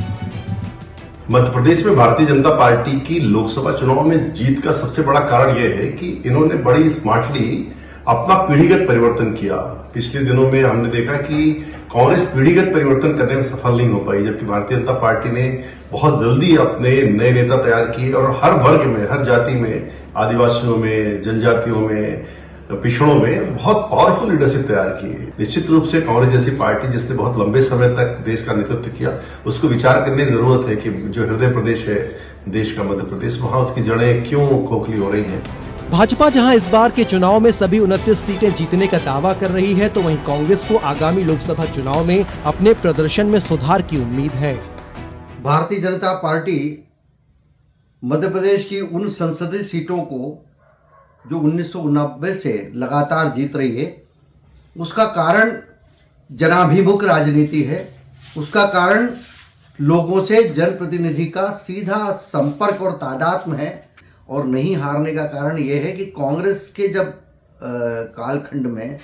मध्य प्रदेश में भारतीय जनता पार्टी की लोकसभा चुनाव में जीत का सबसे बड़ा कारण यह है कि इन्होंने बड़ी स्मार्टली अपना पीढ़ीगत परिवर्तन किया। पिछले दिनों में हमने देखा कि कांग्रेस पीढ़ीगत परिवर्तन करने में सफल नहीं हो पाई, जबकि भारतीय जनता पार्टी ने बहुत जल्दी अपने नए नेता तैयार किए और हर वर्ग में, हर जाति में, आदिवासियों में, जनजातियों में, पिछड़ों में बहुत पावरफुल लीडरशिप तैयार की। निश्चित रूप से कांग्रेस जैसी पार्टी जिसने बहुत लंबे समय तक देश का नेतृत्व किया, उसको विचार करने की जरूरत है कि जो हृदय प्रदेश है देश का मध्य प्रदेश, वहां उसकी जड़ें क्यों खोखली हो रही हैं। भाजपा जहां इस बार के चुनाव में सभी 29 सीटें जीतने का दावा कर रही है, तो वहीं कांग्रेस को आगामी लोकसभा चुनाव में अपने प्रदर्शन में सुधार की उम्मीद है। भारतीय जनता पार्टी मध्य प्रदेश की उन संसदीय सीटों को जो 1990 से लगातार जीत रही है, उसका कारण जनाभिमुख राजनीति है। उसका कारण लोगों से जनप्रतिनिधि का सीधा संपर्क और तादात्म्य है। और नहीं हारने का कारण यह है कि कांग्रेस के जब कालखंड में,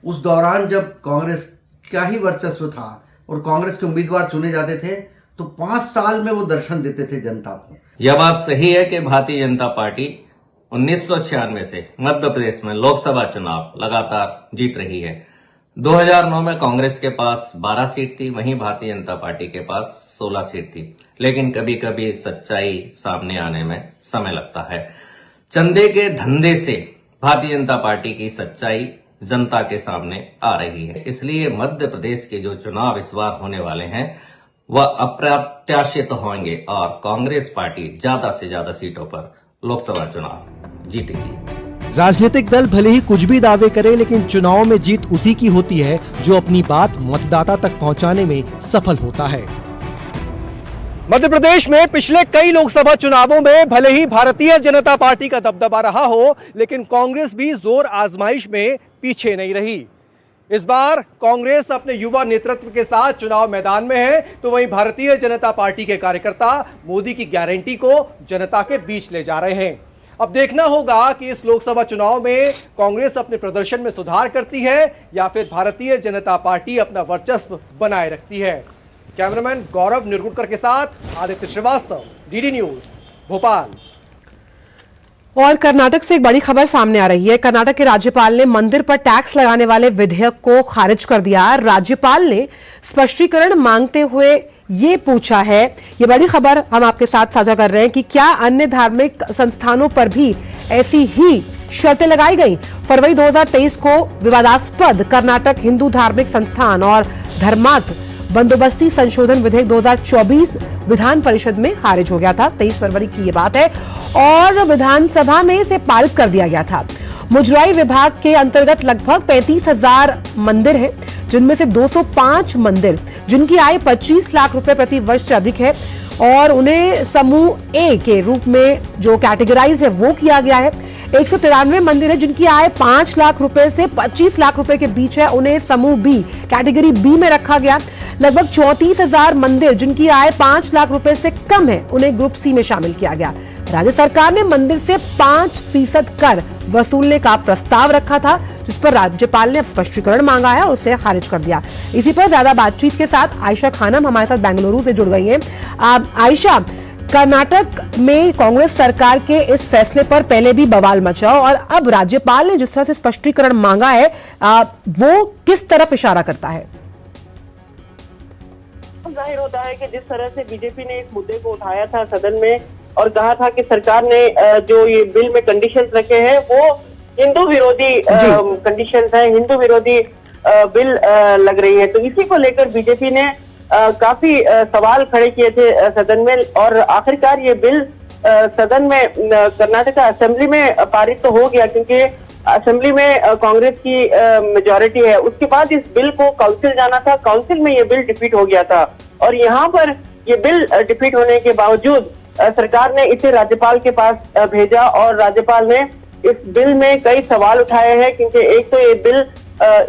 उस दौरान जब कांग्रेस का ही वर्चस्व था और कांग्रेस के उम्मीदवार चुने जाते थे, तो 5 साल में वो दर्शन देते थे जनता को। यह बात सही है कि भारतीय जनता पार्टी 1996 से मध्य प्रदेश में लोकसभा चुनाव लगातार जीत रही है। 2009 में कांग्रेस के पास 12 सीट थी, वहीं भारतीय जनता पार्टी के पास 16 सीट थी। लेकिन कभी कभी सच्चाई सामने आने में समय लगता है। चंदे के धंधे से भारतीय जनता पार्टी की सच्चाई जनता के सामने आ रही है। इसलिए मध्य प्रदेश के जो चुनाव इस बार होने वाले हैं वह अप्रत्याशित होंगे और कांग्रेस पार्टी ज्यादा से ज्यादा सीटों पर लोकसभा चुनाव जीतेगी। राजनीतिक दल भले ही कुछ भी दावे करे, लेकिन चुनाव में जीत उसी की होती है जो अपनी बात मतदाता तक पहुंचाने में सफल होता है। मध्य प्रदेश में पिछले कई लोकसभा चुनावों में भले ही भारतीय जनता पार्टी का दबदबा रहा हो, लेकिन कांग्रेस भी जोर आजमाइश में पीछे नहीं रही। इस बार कांग्रेस अपने युवा नेतृत्व के साथ चुनाव मैदान में है, तो वहीं भारतीय जनता पार्टी के कार्यकर्ता मोदी की गारंटी को जनता के बीच ले जा रहे हैं। अब देखना होगा कि इस लोकसभा चुनाव में कांग्रेस अपने प्रदर्शन में सुधार करती है या फिर भारतीय जनता पार्टी अपना वर्चस्व बनाए रखती है। कैमरामैन गौरव निरगुड़कर के साथ आदित्य श्रीवास्तव, डीडी न्यूज, भोपाल। और कर्नाटक से एक बड़ी खबर सामने आ रही है। कर्नाटक के राज्यपाल ने मंदिर पर टैक्स लगाने वाले विधेयक को खारिज कर दिया। राज्यपाल ने स्पष्टीकरण मांगते हुए ये पूछा है, ये बड़ी खबर हम आपके साथ साझा कर रहे हैं कि क्या अन्य धार्मिक संस्थानों पर भी ऐसी ही शर्तें लगाई गई। फरवरी 2023 को विवादास्पद कर्नाटक हिंदू धार्मिक संस्थान और धर्मार्थ बंदोबस्ती संशोधन विधेयक 2024 विधान परिषद में खारिज हो गया था। 23 फरवरी की ये बात है और विधानसभा में इसे पारित कर दिया गया था। मुजराई विभाग के अंतर्गत लगभग 35,000 मंदिर हैं, जिनमें से 205 मंदिर जिनकी आय 25 लाख रुपए प्रति वर्ष से अधिक है और उन्हें समूह ए के रूप में जो कैटेगराइज है वो किया गया है। 193 मंदिर है जिनकी आय 5 लाख रुपए से 25 लाख रुपए के बीच है, उन्हें समूह बी कैटेगरी बी में रखा गया। लगभग 34,000 मंदिर जिनकी आय 5 लाख रुपए से कम है, उन्हें ग्रुप सी में शामिल किया गया। राज्य सरकार ने मंदिर से 5% कर वसूलने का प्रस्ताव रखा था, जिस पर राज्यपाल ने स्पष्टीकरण मांगा है और उसे खारिज कर दिया। इसी पर ज्यादा बातचीत के साथ आयशा खानम हमारे साथ बेंगलुरु से जुड़ गई हैं। आयशा, कर्नाटक में कांग्रेस सरकार के इस फैसले पर पहले भी बवाल मचा और अब राज्यपाल ने जिस तरह से स्पष्टीकरण मांगा है वो किस तरफ इशारा करता है? जाहिर होता है कि जिस तरह से बीजेपी ने इस मुद्दे को उठाया था सदन में और कहा था कि सरकार ने जो ये बिल में कंडीशंस रखे हैं वो हिंदू विरोधी कंडीशंस हैं, हिंदू विरोधी बिल लग रही है, तो इसी को लेकर बीजेपी ने काफी सवाल खड़े किए थे सदन में और आखिरकार ये बिल सदन में कर्नाटक असेंबली में पारित तो हो गया, क्योंकि असेंबली में कांग्रेस की मेजॉरिटी है। उसके बाद इस बिल को काउंसिल जाना था, काउंसिल में ये बिल डिफीट हो गया था और यहाँ पर ये बिल डिफीट होने के बावजूद सरकार ने इसे राज्यपाल के पास भेजा और राज्यपाल ने इस बिल में कई सवाल उठाए हैं, क्योंकि एक तो ये बिल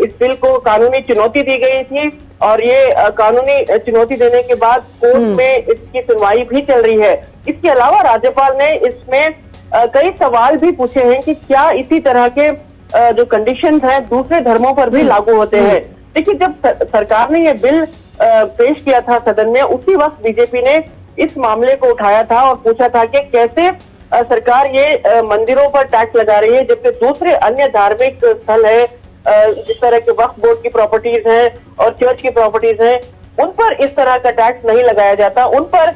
इस बिल को कानूनी चुनौती दी गई थी और ये कानूनी चुनौती देने के बाद कोर्ट में इसकी सुनवाई भी चल रही है। इसके अलावा राज्यपाल ने इसमें कई सवाल भी पूछे हैं कि क्या इसी तरह के जो कंडीशंस हैं दूसरे धर्मों पर भी लागू होते हैं। देखिए, जब सरकार ने ये बिल पेश किया था सदन में, उसी वक्त बीजेपी ने इस मामले को उठाया था और पूछा था कि कैसे सरकार ये मंदिरों पर टैक्स लगा रही है, जबकि दूसरे अन्य धार्मिक स्थल है जिस तरह के वक्फ बोर्ड की प्रॉपर्टीज हैं और चर्च की प्रॉपर्टीज हैं, उन पर इस तरह का टैक्स नहीं लगाया जाता। उन पर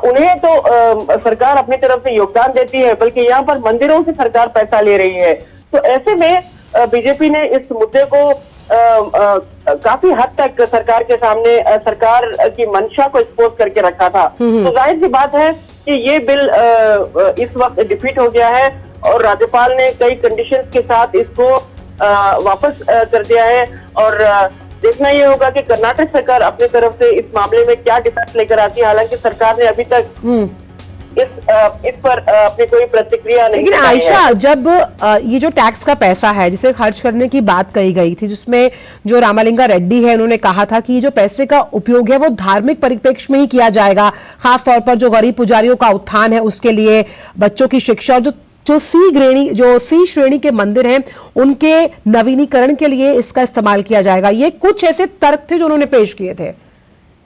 उन्हें तो सरकार अपनी तरफ से योगदान देती है, बल्कि यहाँ पर मंदिरों से सरकार पैसा ले रही है। तो ऐसे में बीजेपी ने इस मुद्दे को काफी हद तक सरकार के सामने सरकार की मंशा को एक्सपोज करके रखा था। तो जाहिर सी बात है कि ये बिल इस वक्त डिफीट हो गया है और राज्यपाल ने कई कंडीशंस के साथ इसको वापस कर दिया है और देखना ये होगा कि कर्नाटक सरकार अपनी तरफ से इस मामले में क्या डिफेंस लेकर आती है। हालांकि सरकार ने अभी तक इस पर अपनी कोई प्रतिक्रिया नहीं। लेकिन आयशा, जब ये जो टैक्स का पैसा है जिसे खर्च करने की बात कही गई थी, जिसमें जो रामालिंगा रेड्डी है उन्होंने कहा था कि ये जो पैसे का उपयोग है वो धार्मिक परिप्रेक्ष्य में ही किया जाएगा, खास तौर पर जो गरीब पुजारियों का उत्थान है उसके लिए, बच्चों की शिक्षा और जो सी श्रेणी के मंदिर हैं उनके नवीनीकरण के लिए इसका इस्तेमाल किया जाएगा। ये कुछ ऐसे तर्क थे जो उन्होंने पेश किए थे।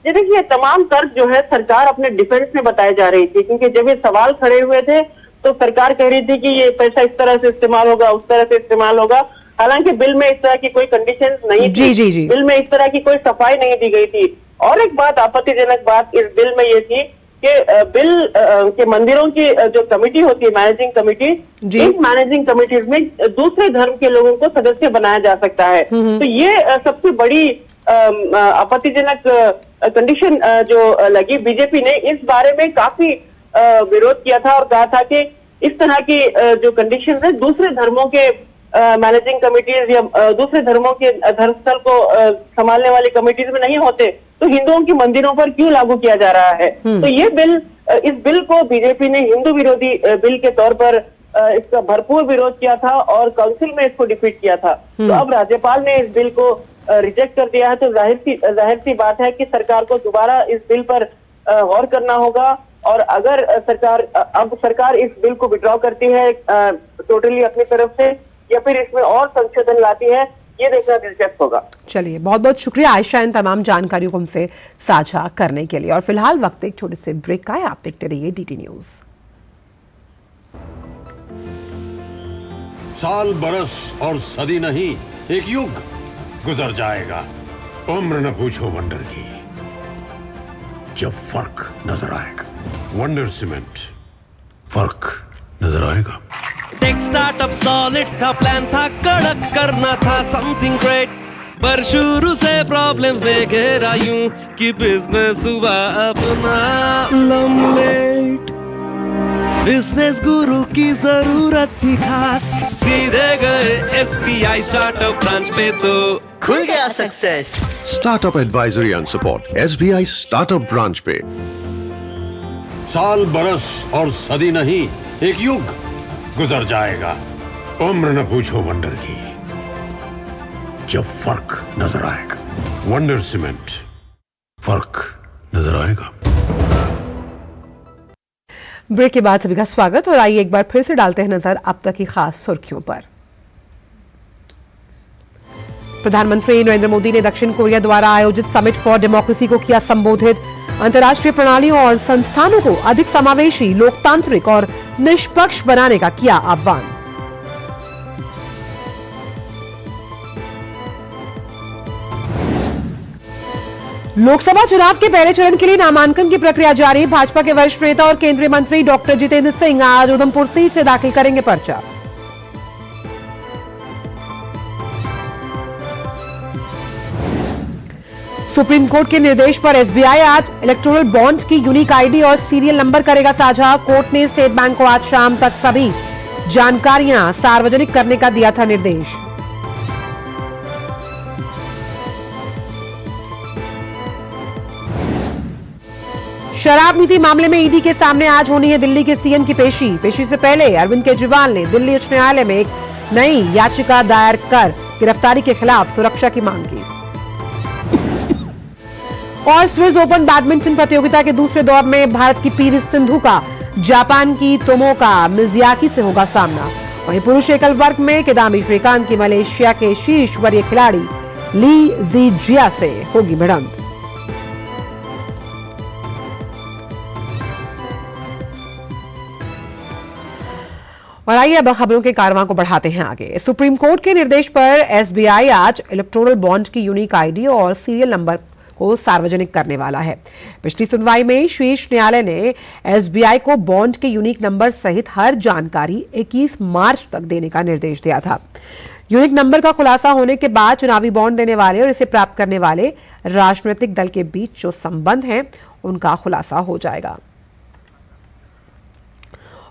ये देखिए तमाम तर्क जो है सरकार अपने डिफेंस में बताई जा रही थी, क्योंकि जब ये सवाल खड़े हुए थे तो सरकार कह रही थी कि ये पैसा इस तरह से इस्तेमाल होगा, उस तरह से इस्तेमाल होगा। हालांकि बिल में इस तरह की कोई कंडीशन नहीं थी। जी। बिल में इस तरह की कोई सफाई नहीं दी गई थी। और एक बात, आपत्तिजनक बात इस बिल में ये थी कि बिल के मंदिरों की जो कमेटी होती है, managing committee, in managing committees में दूसरे धर्म के लोगों को सदस्य बनाया जा सकता है। तो ये सबसे बड़ी आपत्तिजनक कंडीशन जो लगी। बीजेपी ने इस बारे में काफी विरोध किया था और कहा था कि इस तरह की जो कंडीशन है दूसरे धर्मों के मैनेजिंग कमेटीज या दूसरे धर्मों के धर्मस्थल को संभालने वाली कमेटीज में नहीं होते, तो हिंदुओं के मंदिरों पर क्यों लागू किया जा रहा है। तो ये बिल, इस बिल को बीजेपी ने हिंदू विरोधी बिल के तौर पर इसका भरपूर विरोध किया था और काउंसिल में इसको डिफीट किया था। तो अब राज्यपाल ने इस बिल को रिजेक्ट कर दिया है। तो जाहिर सी बात है कि सरकार को दोबारा इस बिल पर गौर करना होगा। और अगर सरकार इस बिल को विड्रॉ करती है टोटली अपनी तरफ से, या फिर इसमें और संशोधन लाती है, ये देखना दिलचस्प होगा। चलिए, बहुत बहुत शुक्रिया आयशा इन तमाम जानकारियों को हमसे साझा करने के लिए। और फिलहाल वक्त एक छोटे से ब्रेक का है। आप देखते रहिए DT न्यूज। साल, बरस और सदी नहीं, एक युग गुजर जाएगा। उम्र न पूछो वंडर की, जब फर्क नजर आएगा। वंडर सीमेंट, फर्क नजर आएगा। टेक स्टार्टअप सॉलिड था, प्लान था कड़क, करना था समथिंग ग्रेट, पर शुरू से प्रॉब्लम्स ने घेरा यूं कि बिजनेस हुआ अपना लम्बेट। बिजनेस गुरु की जरूरत थी खास, सीधे गए SBI स्टार्टअप ब्रांच पे तो खुल गया success. Startup advisory and support SBI startup branch पे। साल, बरस और सदी नहीं, एक युग गुजर जाएगा। उम्र न पूछो वंडर की, जब फर्क नजर आएगा। वंडर सीमेंट, फर्क नजर आएगा। ब्रेक के बाद सभी का स्वागत। और आइए एक बार फिर से डालते हैं नजर अब तक की खास सुर्खियों पर। प्रधानमंत्री नरेंद्र मोदी ने दक्षिण कोरिया द्वारा आयोजित समिट फॉर डेमोक्रेसी को किया संबोधित। अंतर्राष्ट्रीय प्रणालियों और संस्थानों को अधिक समावेशी, लोकतांत्रिक और निष्पक्ष बनाने का किया आह्वान। लोकसभा चुनाव के पहले चरण के लिए नामांकन की प्रक्रिया जारी। भाजपा के वरिष्ठ नेता और केंद्रीय मंत्री डॉक्टर जितेंद्र सिंह आज उधमपुर सीट से दाखिल करेंगे पर्चा। सुप्रीम कोर्ट के निर्देश पर SBI आज इलेक्टोरल बॉन्ड की यूनिक आईडी और सीरियल नंबर करेगा साझा। कोर्ट ने स्टेट बैंक को आज शाम तक सभी जानकारियां सार्वजनिक करने का दिया था निर्देश। शराब नीति मामले में ईडी के सामने आज होनी है दिल्ली के CM की पेशी। पेशी से पहले अरविंद केजरीवाल ने दिल्ली उच्च न्यायालय में एक नई याचिका दायर कर गिरफ्तारी के खिलाफ सुरक्षा की मांग की। और स्विस ओपन बैडमिंटन प्रतियोगिता के दूसरे दौर में भारत की PV सिंधु का जापान की तोमोका मिज़ुयाकी से होगा सामना। वहीं पुरुष एकल वर्ग में किदाम्बी श्रीकांत की मलेशिया के शीर्ष वरीय खिलाड़ी ली जीजिया से होगी भिड़ंत। और आइए अब खबरों के कारवां को बढ़ाते हैं आगे। सुप्रीम कोर्ट के निर्देश पर SBI आज इलेक्टोरल बॉन्ड की यूनिक आईडी और सीरियल नंबर को सार्वजनिक करने वाला है। पिछली सुनवाई में शीर्ष न्यायालय ने SBI को बॉन्ड के यूनिक नंबर सहित हर जानकारी 21 मार्च तक देने का निर्देश दिया था। यूनिक नंबर का खुलासा होने के बाद चुनावी बॉन्ड देने वाले और इसे प्राप्त करने वाले राजनीतिक दल के बीच जो संबंध हैं उनका खुलासा हो जाएगा।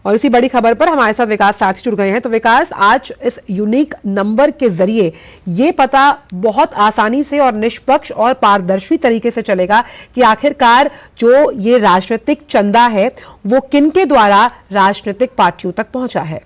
और इसी बड़ी खबर पर हमारे साथ विकास साथी जुड़ गए हैं। तो विकास, आज इस यूनिक नंबर के जरिए ये पता बहुत आसानी से और निष्पक्ष और पारदर्शी तरीके से चलेगा कि आखिरकार जो ये राजनीतिक चंदा है वो किनके द्वारा राजनीतिक पार्टियों तक पहुंचा है।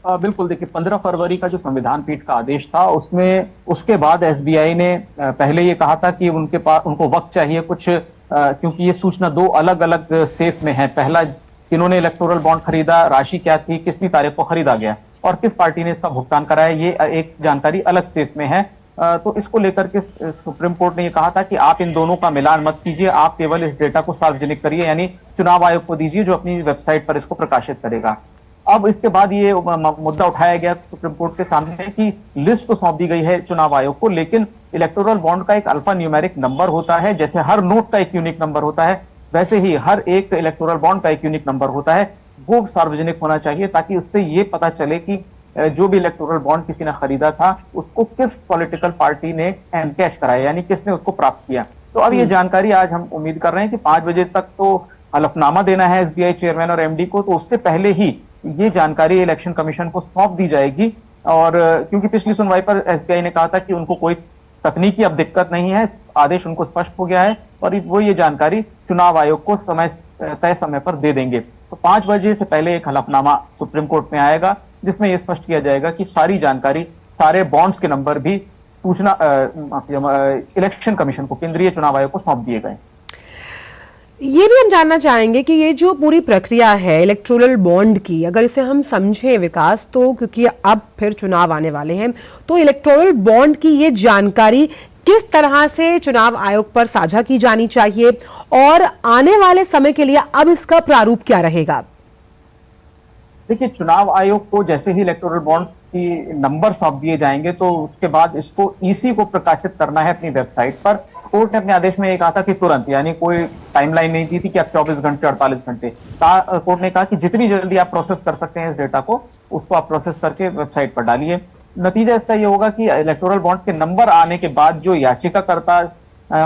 बिल्कुल, देखिए 15 फरवरी का जो संविधान पीठ का आदेश था उसमें उसके बाद SBI ने पहले ये कहा था कि उनको वक्त चाहिए कुछ, क्योंकि ये सूचना दो अलग अलग सेफ में है। पहला, किन्होंने इलेक्टोरल बॉन्ड खरीदा, राशि क्या थी, कितनी तारीख को खरीदा गया और किस पार्टी ने इसका भुगतान कराया, ये एक जानकारी अलग सेफ में है। तो इसको लेकर के सुप्रीम कोर्ट ने ये कहा था कि आप इन दोनों का मिलान मत कीजिए, आप केवल इस डेटा को सार्वजनिक करिए, यानी चुनाव आयोग को दीजिए जो अपनी वेबसाइट पर इसको प्रकाशित करेगा। अब इसके बाद ये मुद्दा उठाया गया सुप्रीम कोर्ट के सामने कि लिस्ट तो सौंप दी गई है चुनाव आयोग को, लेकिन इलेक्टोरल बॉन्ड का एक अल्फा न्यूमेरिक नंबर होता है, जैसे हर नोट का एक यूनिक नंबर होता है, वैसे ही हर एक इलेक्टोरल बॉन्ड का एक यूनिक नंबर होता है, वो सार्वजनिक होना चाहिए ताकि उससे ये पता चले कि जो भी इलेक्टोरल बॉन्ड किसी ने खरीदा था उसको किस पॉलिटिकल पार्टी ने एनकैश कराया, यानी किसने उसको प्राप्त किया। तो अब ये जानकारी आज हम उम्मीद कर रहे हैं कि 5 बजे तक तो हलफनामा देना है एसबीआई चेयरमैन और एमडी को, तो उससे पहले ही ये जानकारी इलेक्शन कमीशन को सौंप दी जाएगी। और क्योंकि पिछली सुनवाई पर एसबीआई ने कहा था कि उनको कोई तकनीकी अब दिक्कत नहीं है, आदेश उनको स्पष्ट हो गया है और वो ये जानकारी चुनाव आयोग को तय समय पर दे देंगे। तो 5 बजे से पहले एक हलफनामा सुप्रीम कोर्ट में आएगा जिसमें यह स्पष्ट किया जाएगा कि सारी जानकारी, सारे बॉन्ड्स के नंबर भी सूचना इलेक्शन कमीशन को, केंद्रीय चुनाव आयोग को सौंप दिए गए। ये भी हम जानना चाहेंगे कि ये जो पूरी प्रक्रिया है इलेक्टोरल बॉन्ड की, अगर इसे हम समझें विकास, तो क्योंकि अब फिर चुनाव आने वाले हैं, तो इलेक्टोरल बॉन्ड की ये जानकारी किस तरह से चुनाव आयोग पर साझा की जानी चाहिए और आने वाले समय के लिए अब इसका प्रारूप क्या रहेगा? देखिए, चुनाव आयोग को जैसे ही इलेक्टोरल बॉन्ड्स की नंबर सौंप दिए जाएंगे तो उसके बाद इसको ईसी को प्रकाशित करना है अपनी वेबसाइट पर। कोर्ट ने अपने आदेश में ये कहा था कि तुरंत, यानी कोई टाइमलाइन नहीं दी थी कि आप 24 घंटे 48 घंटे। कोर्ट ने कहा कि जितनी जल्दी आप प्रोसेस कर सकते हैं इस डेटा को, उसको आप प्रोसेस करके वेबसाइट पर डालिए। नतीजा इसका ये होगा कि इलेक्टोरल बॉन्ड्स के नंबर आने के बाद जो याचिकाकर्ता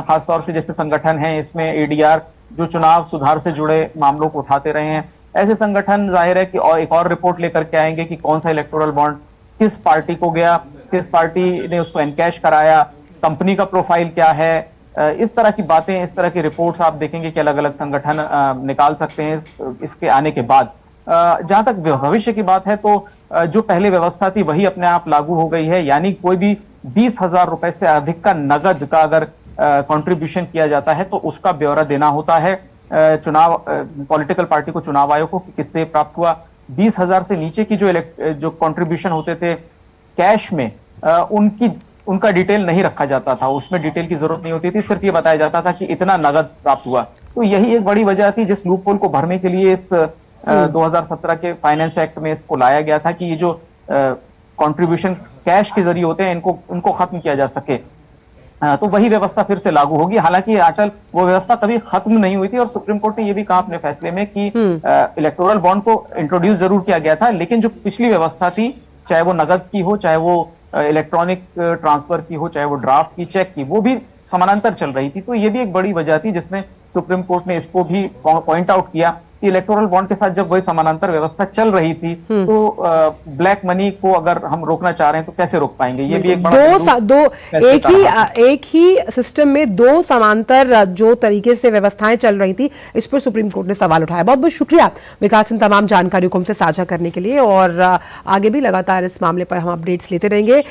खासतौर से जैसे संगठन है, इसमें एडीआर जो चुनाव सुधार से जुड़े मामलों को उठाते रहे हैं, ऐसे संगठन जाहिर है कि और एक और रिपोर्ट लेकर के आएंगे कि कौन सा इलेक्टोरल बॉन्ड किस पार्टी को गया, किस पार्टी ने उसको एनकैश कराया, कंपनी का प्रोफाइल क्या है, इस तरह की बातें, इस तरह की रिपोर्ट्स आप देखेंगे कि अलग अलग संगठन निकाल सकते हैं इसके आने के बाद। जहां तक भविष्य की बात है तो जो पहले व्यवस्था थी वही अपने आप लागू हो गई है, यानी कोई भी 20,000 रुपए से अधिक का नगद का अगर कंट्रीब्यूशन किया जाता है तो उसका ब्यौरा देना होता है चुनाव पॉलिटिकल पार्टी को, चुनाव आयोग को, कि किससे प्राप्त हुआ। 20,000 से नीचे की जो कंट्रीब्यूशन होते थे कैश में, उनका डिटेल नहीं रखा जाता था, उसमें डिटेल की जरूरत नहीं होती थी, सिर्फ ये बताया जाता था कि इतना नगद प्राप्त हुआ। तो यही एक बड़ी वजह थी जिस लूपहोल को भरने के लिए इस 2017 के फाइनेंस एक्ट में इसको लाया गया था कि ये जो कंट्रीब्यूशन कैश के जरिए होते हैं इनको खत्म किया जा सके। तो वही व्यवस्था फिर से लागू होगी। हालांकि आंचल वो व्यवस्था कभी खत्म नहीं हुई थी और सुप्रीम कोर्ट ने ये भी कहा अपने फैसले में कि इलेक्टोरल बॉन्ड को इंट्रोड्यूस जरूर किया गया था, लेकिन जो पिछली व्यवस्था थी, चाहे वो नगद की हो, चाहे वो इलेक्ट्रॉनिक ट्रांसफर की हो, चाहे वो ड्राफ्ट की, चेक की, वो भी समानांतर चल रही थी। तो ये भी एक बड़ी वजह थी जिसमें सुप्रीम कोर्ट ने इसको भी पॉइंट आउट किया कि इलेक्टोरल बॉन्ड के साथ जब वही समानांतर व्यवस्था चल रही थी तो ब्लैक मनी को अगर हम रोकना चाह रहे हैं तो कैसे रोक पाएंगे? ये भी एक बड़ा एक ही सिस्टम में दो समांतर जो तरीके से व्यवस्थाएं चल रही थी, इस पर सुप्रीम कोर्ट ने सवाल उठाया। बहुत बहुत शुक्रिया विकास इन तमाम जानकारियों को हमसे साझा करने के लिए, और आगे भी लगातार इस मामले पर हम अपडेट्स लेते रहेंगे।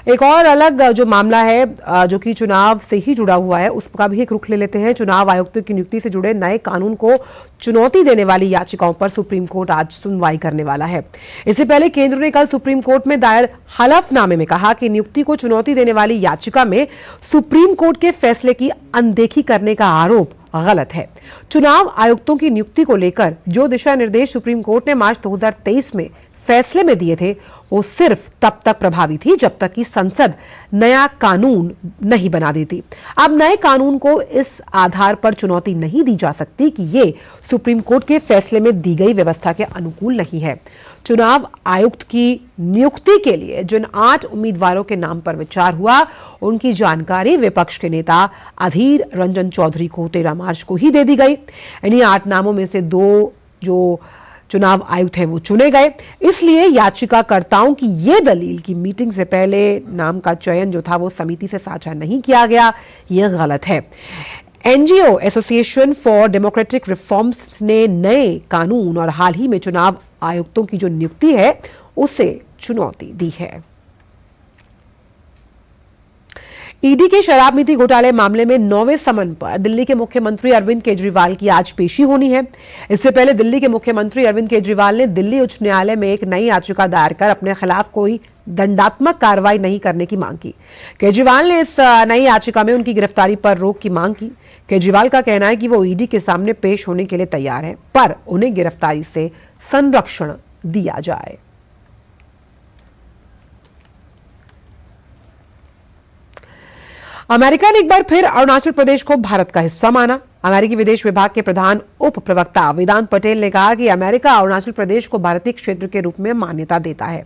एक और अलग जो मामला है जो कि चुनाव से ही जुड़ा हुआ है, उसका भी एक रुख ले लेते हैं। चुनाव आयुक्त की नियुक्ति से जुड़े नए कानून को चुनौती देने वाली याचिकाओं पर सुप्रीम कोर्ट आज सुनवाई करने वाला है। इससे पहले केंद्र ने कल सुप्रीम कोर्ट में दायर हलफनामे में कहा कि नियुक्ति को चुनौती देने वाली याचिका में सुप्रीम कोर्ट के फैसले की अनदेखी करने का आरोप गलत है। चुनाव आयुक्तों की नियुक्ति को लेकर जो दिशा निर्देश सुप्रीम कोर्ट ने मार्च 2023 में फैसले में दिए थे, वो सिर्फ तब तक प्रभावी थी जब तक कि संसद नया कानून नहीं बना देती। अब नए कानून को इस आधार पर चुनौती नहीं दी जा सकती कि ये सुप्रीम कोर्ट के फैसले में दी गई व्यवस्था के अनुकूल नहीं है। चुनाव आयुक्त की नियुक्ति के लिए जिन 8 उम्मीदवारों के नाम पर विचार हुआ, उनकी जानकारी विपक्ष के नेता अधीर रंजन चौधरी को 13 मार्च को ही दे दी गई। इन्हीं 8 नामों में से 2 जो चुनाव आयुक्त हैं वो चुने गए। इसलिए याचिकाकर्ताओं की ये दलील कि मीटिंग से पहले नाम का चयन जो था वो समिति से साझा नहीं किया गया, ये गलत है। NGO association for democratic reforms ने नए कानून और हाल ही में चुनाव आयुक्तों की जो नियुक्ति है उसे चुनौती दी है। ईडी के शराब नीति घोटाले मामले में 9वें समन पर दिल्ली के मुख्यमंत्री अरविंद केजरीवाल की आज पेशी होनी है। इससे पहले दिल्ली के मुख्यमंत्री अरविंद केजरीवाल ने दिल्ली उच्च न्यायालय में एक नई याचिका दायर कर अपने खिलाफ कोई दंडात्मक कार्रवाई नहीं करने की मांग की। केजरीवाल ने इस नई याचिका में उनकी गिरफ्तारी पर रोक की मांग की। केजरीवाल का कहना है कि वो ईडी के सामने पेश होने के लिए तैयार है, पर उन्हें गिरफ्तारी से संरक्षण दिया जाए। अमेरिका ने एक बार फिर अरुणाचल प्रदेश को भारत का हिस्सा माना। अमेरिकी विदेश विभाग के प्रधान उप प्रवक्ता वेदांत पटेल ने कहा कि अमेरिका अरुणाचल प्रदेश को भारतीय क्षेत्र के रूप में मान्यता देता है।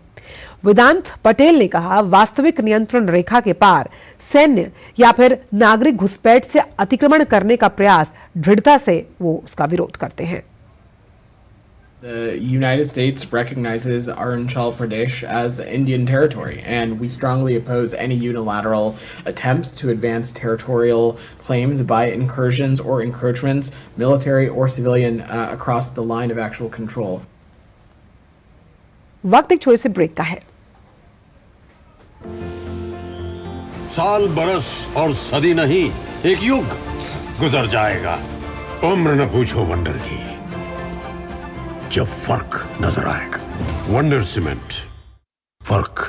वेदांत पटेल ने कहा, वास्तविक नियंत्रण रेखा के पार सैन्य या फिर नागरिक घुसपैठ से अतिक्रमण करने का प्रयास दृढ़ता से वो उसका विरोध करते हैं। The United States recognizes Arunachal Pradesh as Indian territory, and we strongly oppose any unilateral attempts to advance territorial claims by incursions or encroachments, military or civilian, across the line of actual control. वक्त एक छोटे से break का है। साल बरस और सदी नहीं, एक युग गुजर जाएगा। उम्र न पूछो वंडर की, जब फर्क नजर आएगा। वंडर सीमेंट, फर्क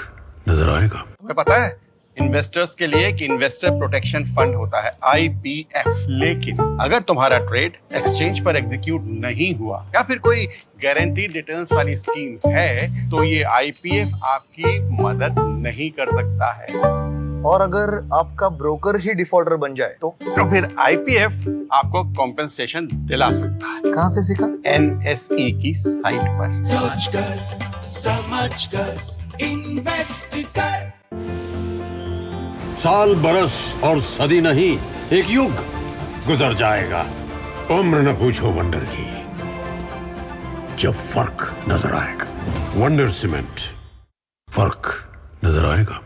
नजर आएगा। तुम्हें पता है इन्वेस्टर्स के लिए एक इन्वेस्टर प्रोटेक्शन फंड होता है IPF, लेकिन अगर तुम्हारा ट्रेड एक्सचेंज पर एग्जीक्यूट नहीं हुआ या फिर कोई गारंटीड रिटर्न्स वाली स्कीम है तो ये IPF आपकी मदद नहीं कर सकता है। और अगर आपका ब्रोकर ही डिफॉल्टर बन जाए तो फिर IPF आपको कॉम्पेंसेशन दिला सकता है। कहाँ से सीखा? NSE की साइट पर। सोच कर समझ कर इन्वेस्ट कर। साल बरस और सदी नहीं, एक युग गुजर जाएगा। उम्र न पूछो वंडर की, जब फर्क नजर आएगा। वंडर सीमेंट, फर्क नजर आएगा।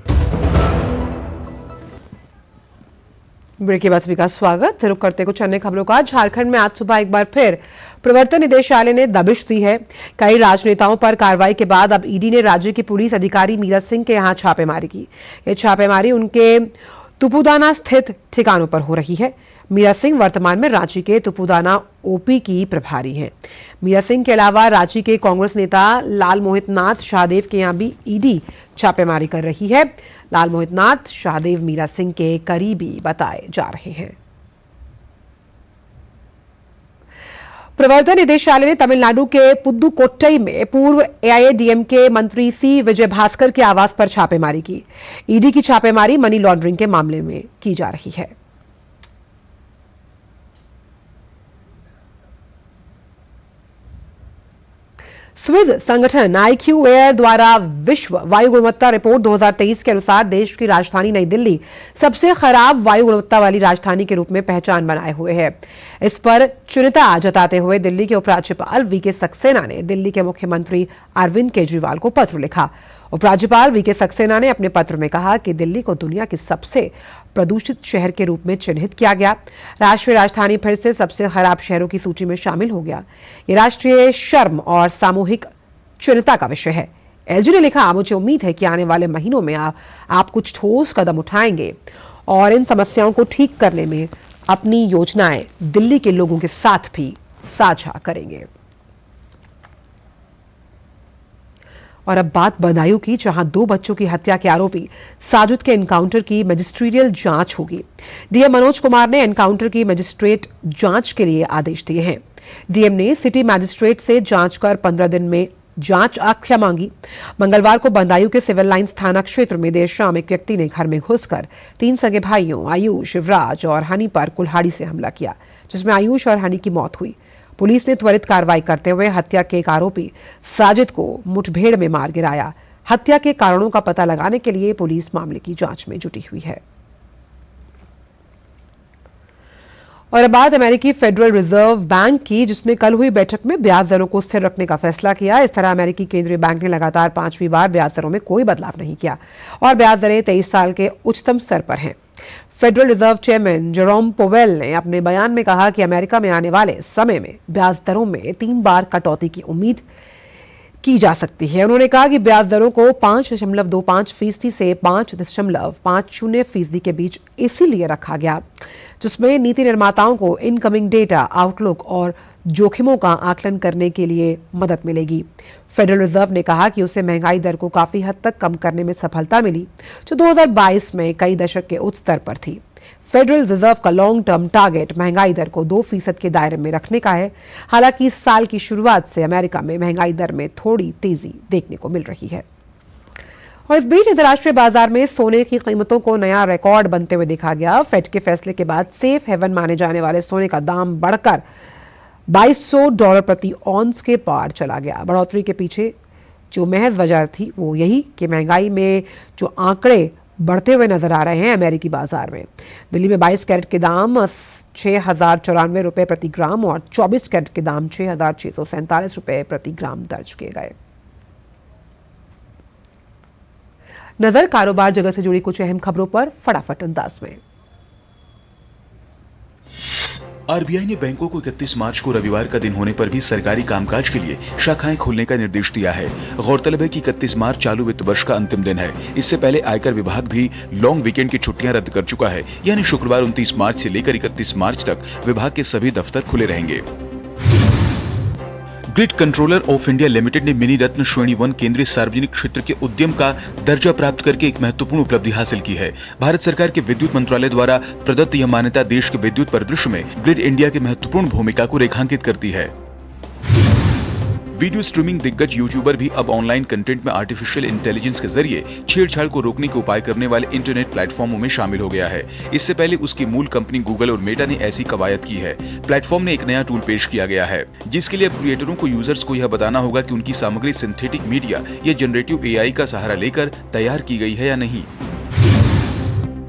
ब्रेक के बाद सभी का स्वागत। रुक करते कुछ अन्य खबरों का। झारखंड में आज सुबह एक बार फिर प्रवर्तन निदेशालय ने दबिश दी है। कई राजनेताओं पर कार्रवाई के बाद अब ईडी ने राज्य की पुलिस अधिकारी मीरा सिंह के यहां छापेमारी की। ये छापेमारी उनके तुपुदाना स्थित ठिकानों पर हो रही है। मीरा सिंह वर्तमान में रांची के तुपुदाना OP की प्रभारी हैं। मीरा सिंह के अलावा रांची के कांग्रेस नेता लाल मोहित नाथ शाहदेव के यहां भी ईडी छापेमारी कर रही है। लाल मोहित नाथ शाहदेव मीरा सिंह के करीबी बताए जा रहे हैं। प्रवर्तन निदेशालय ने तमिलनाडु के पुदुकोट्टई में पूर्व AIADMK मंत्री C विजय भास्कर के आवास पर छापेमारी की। ईडी की छापेमारी मनी लॉन्ड्रिंग के मामले में की जा रही है। स्विस संगठन IQ एयर द्वारा विश्व वायु गुणवत्ता रिपोर्ट 2023 के अनुसार देश की राजधानी नई दिल्ली सबसे खराब वायु गुणवत्ता वाली राजधानी के रूप में पहचान बनाए हुए है। इस पर चिंता जताते हुए दिल्ली के उपराज्यपाल VK सक्सेना ने दिल्ली के मुख्यमंत्री अरविंद केजरीवाल को पत्र लिखा। उपराज्यपाल VK सक्सेना ने अपने पत्र में कहा कि दिल्ली को दुनिया के सबसे प्रदूषित शहर के रूप में चिन्हित किया गया। राष्ट्रीय राजधानी फिर से सबसे खराब शहरों की सूची में शामिल हो गया। ये राष्ट्रीय शर्म और सामूहिक चिंता का विषय है। LG ने लिखा, मुझे उम्मीद है कि आने वाले महीनों में आप कुछ ठोस कदम उठाएंगे और इन समस्याओं को ठीक करने में अपनी योजनाएं दिल्ली के लोगों के साथ भी साझा करेंगे। और अब बात बदायूं की, जहां 2 बच्चों की हत्या के आरोपी साजिद के एनकाउंटर की मजिस्ट्रियल जांच होगी। DM मनोज कुमार ने एनकाउंटर की मजिस्ट्रेट जांच के लिए आदेश दिए हैं। DM ने सिटी मजिस्ट्रेट से जांच कर 15 दिन में जांच आख्या मांगी। मंगलवार को बदायूं के सिविल लाइंस थाना क्षेत्र में देर शाम एक व्यक्ति ने घर में घुसकर 3 सगे भाइयों आयुष, शिवराज और हनी पर कुल्हाड़ी से हमला किया, जिसमें आयुष और हनी की मौत हुई। पुलिस ने त्वरित कार्रवाई करते हुए हत्या के एक आरोपी साजिद को मुठभेड़ में मार गिराया। हत्या के कारणों का पता लगाने के लिए पुलिस मामले की जांच में जुटी हुई है। और अब बात अमेरिकी फेडरल रिजर्व बैंक की, जिसने कल हुई बैठक में ब्याज दरों को स्थिर रखने का फैसला किया। इस तरह अमेरिकी केंद्रीय बैंक ने लगातार 5वीं बार ब्याज दरों में कोई बदलाव नहीं किया और ब्याज दरें 23 साल के उच्चतम स्तर पर हैं। Federal reserve chairman Jerome Powell ने अपने बयान में कहा कि अमेरिका में आने वाले समय में ब्याज दरों में 3 बार कटौती की उम्मीद की जा सकती है। उन्होंने कहा कि ब्याज दरों को 5.25% से 5.50% के बीच इसीलिए रखा गया, जिसमें नीति निर्माताओं को इनकमिंग डेटा, आउटलुक और जोखिमों का आकलन करने के लिए मदद मिलेगी। फेडरल रिजर्व ने कहा कि उसे महंगाई दर को काफी हद तक कम करने में सफलता मिली, जो 2022 में कई दशक के उच्च स्तर पर थी। फेडरल रिजर्व का लॉन्ग टर्म टारगेट महंगाई दर को 2% के दायरे में रखने का है। हालांकि इस साल की शुरुआत से अमेरिका में महंगाई दर में थोड़ी तेजी देखने को मिल रही है। और इस बीच अंतर्राष्ट्रीय बाजार में सोने की कीमतों को नया रिकॉर्ड बनते हुए देखा गया। फेड के फैसले के बाद सेफ हेवन माने जाने वाले सोने का दाम बढ़कर $2200 प्रति ऑन्स के पार चला गया। बढ़ोतरी के पीछे जो महज वजह थी वो यही कि महंगाई में जो आंकड़े बढ़ते हुए नजर आ रहे हैं अमेरिकी बाजार में। दिल्ली में 22 कैरेट के दाम ₹6094 प्रति ग्राम और 24 कैरेट के दाम ₹6647 प्रति ग्राम दर्ज किए गए। नजर कारोबार जगत से जुड़ी कुछ अहम खबरों पर फटाफट अंदाज में। आरबीआई ने बैंकों को 31 मार्च को रविवार का दिन होने पर भी सरकारी कामकाज के लिए शाखाएं खोलने का निर्देश दिया है। गौरतलब है कि 31 मार्च चालू वित्त वर्ष का अंतिम दिन है। इससे पहले आयकर विभाग भी लॉन्ग वीकेंड की छुट्टियां रद्द कर चुका है, यानी शुक्रवार 29 मार्च से लेकर 31 मार्च तक विभाग के सभी दफ्तर खुले रहेंगे। Grid controller of India limited ने मिनी रत्न श्रेणी 1 केंद्रीय सार्वजनिक क्षेत्र के उद्यम का दर्जा प्राप्त करके एक महत्वपूर्ण उपलब्धि हासिल की है। भारत सरकार के विद्युत मंत्रालय द्वारा प्रदत्त यह मान्यता देश के विद्युत परिदृश्य में ग्रिड इंडिया की महत्वपूर्ण भूमिका को रेखांकित करती है। वीडियो स्ट्रीमिंग दिग्गज यूट्यूबर भी अब ऑनलाइन कंटेंट में आर्टिफिशियल इंटेलिजेंस के जरिए छेड़छाड़ को रोकने के उपाय करने वाले इंटरनेट प्लेटफॉर्मों में शामिल हो गया है। इससे पहले उसकी मूल कंपनी गूगल और मेटा ने ऐसी कवायद की है। प्लेटफॉर्म ने एक नया टूल पेश किया गया है, जिसके लिए अब क्रिएटरों को यूजर्स को यह बताना होगा कि उनकी सामग्री सिंथेटिक मीडिया या जनरेटिव एआई का सहारा लेकर तैयार की गई है या नहीं।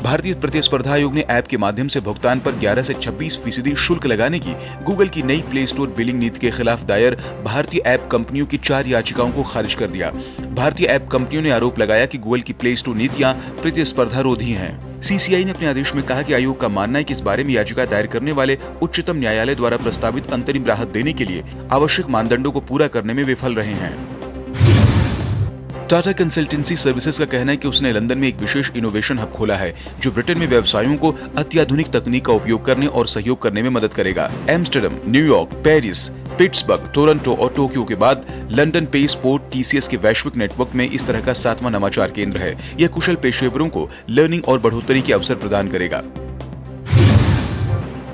भारतीय प्रतिस्पर्धा आयोग ने ऐप के माध्यम से भुगतान पर 11 से 26% शुल्क लगाने की गूगल की नई प्ले स्टोर बिलिंग नीति के खिलाफ दायर भारतीय ऐप कंपनियों की 4 याचिकाओं को खारिज कर दिया। भारतीय ऐप कंपनियों ने आरोप लगाया कि गूगल की प्ले स्टोर नीतियां प्रतिस्पर्धा रोधी हैं। सीसीआई ने अपने आदेश में कहा कि आयोग का मानना है कि इस बारे में याचिका दायर करने वाले उच्चतम न्यायालय द्वारा प्रस्तावित अंतरिम राहत देने के लिए आवश्यक मानदंडों को पूरा करने में विफल रहे हैं। टाटा कंसल्टेंसी सर्विसेज का कहना है कि उसने लंदन में एक विशेष इनोवेशन हब खोला है, जो ब्रिटेन में व्यवसायों को अत्याधुनिक तकनीक का उपयोग करने और सहयोग करने में मदद करेगा। Amsterdam, New York, Paris, Pittsburgh, Toronto और टोक्यो के बाद लंदन पेस पोर्ट टीसीएस के वैश्विक नेटवर्क में इस तरह का 7वां नवाचार केंद्र है। यह कुशल पेशेवरों को लर्निंग और बढ़ोतरी के अवसर प्रदान करेगा।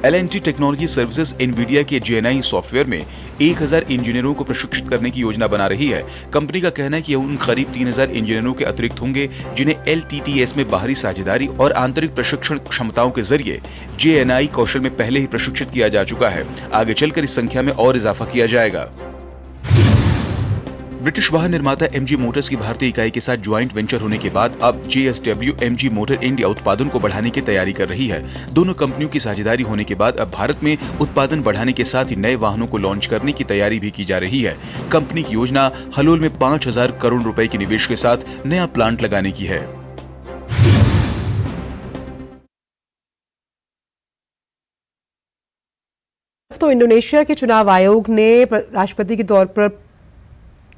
L&T टेक्नोलॉजी सर्विसेज एनवीडिया के जेएनआई सॉफ्टवेयर में 1000 इंजीनियरों को प्रशिक्षित करने की योजना बना रही है। कंपनी का कहना है कि यह उन करीब 3000 इंजीनियरों के अतिरिक्त होंगे जिन्हें LTTS में बाहरी साझेदारी और आंतरिक प्रशिक्षण क्षमताओं के जरिए जेएनआई कौशल में पहले ही प्रशिक्षित किया जा चुका है। आगे चलकर इस संख्या में और इजाफा किया जाएगा। ब्रिटिश वाहन निर्माता MG मोटर्स की भारतीय इकाई के साथ ज्वाइंट वेंचर होने के बाद अब JSW MG मोटर इंडिया उत्पादन को बढ़ाने की तैयारी कर रही है। दोनों कंपनियों की साझेदारी होने के बाद अब भारत में उत्पादन बढ़ाने के साथ ही नए वाहनों को लॉन्च करने की तैयारी भी की जा रही है। कंपनी की योजना हलोल में 5000 करोड़ रुपए के निवेश के साथ नया प्लांट लगाने की है। तो इंडोनेशिया के चुनाव आयोग ने राष्ट्रपति के तौर पर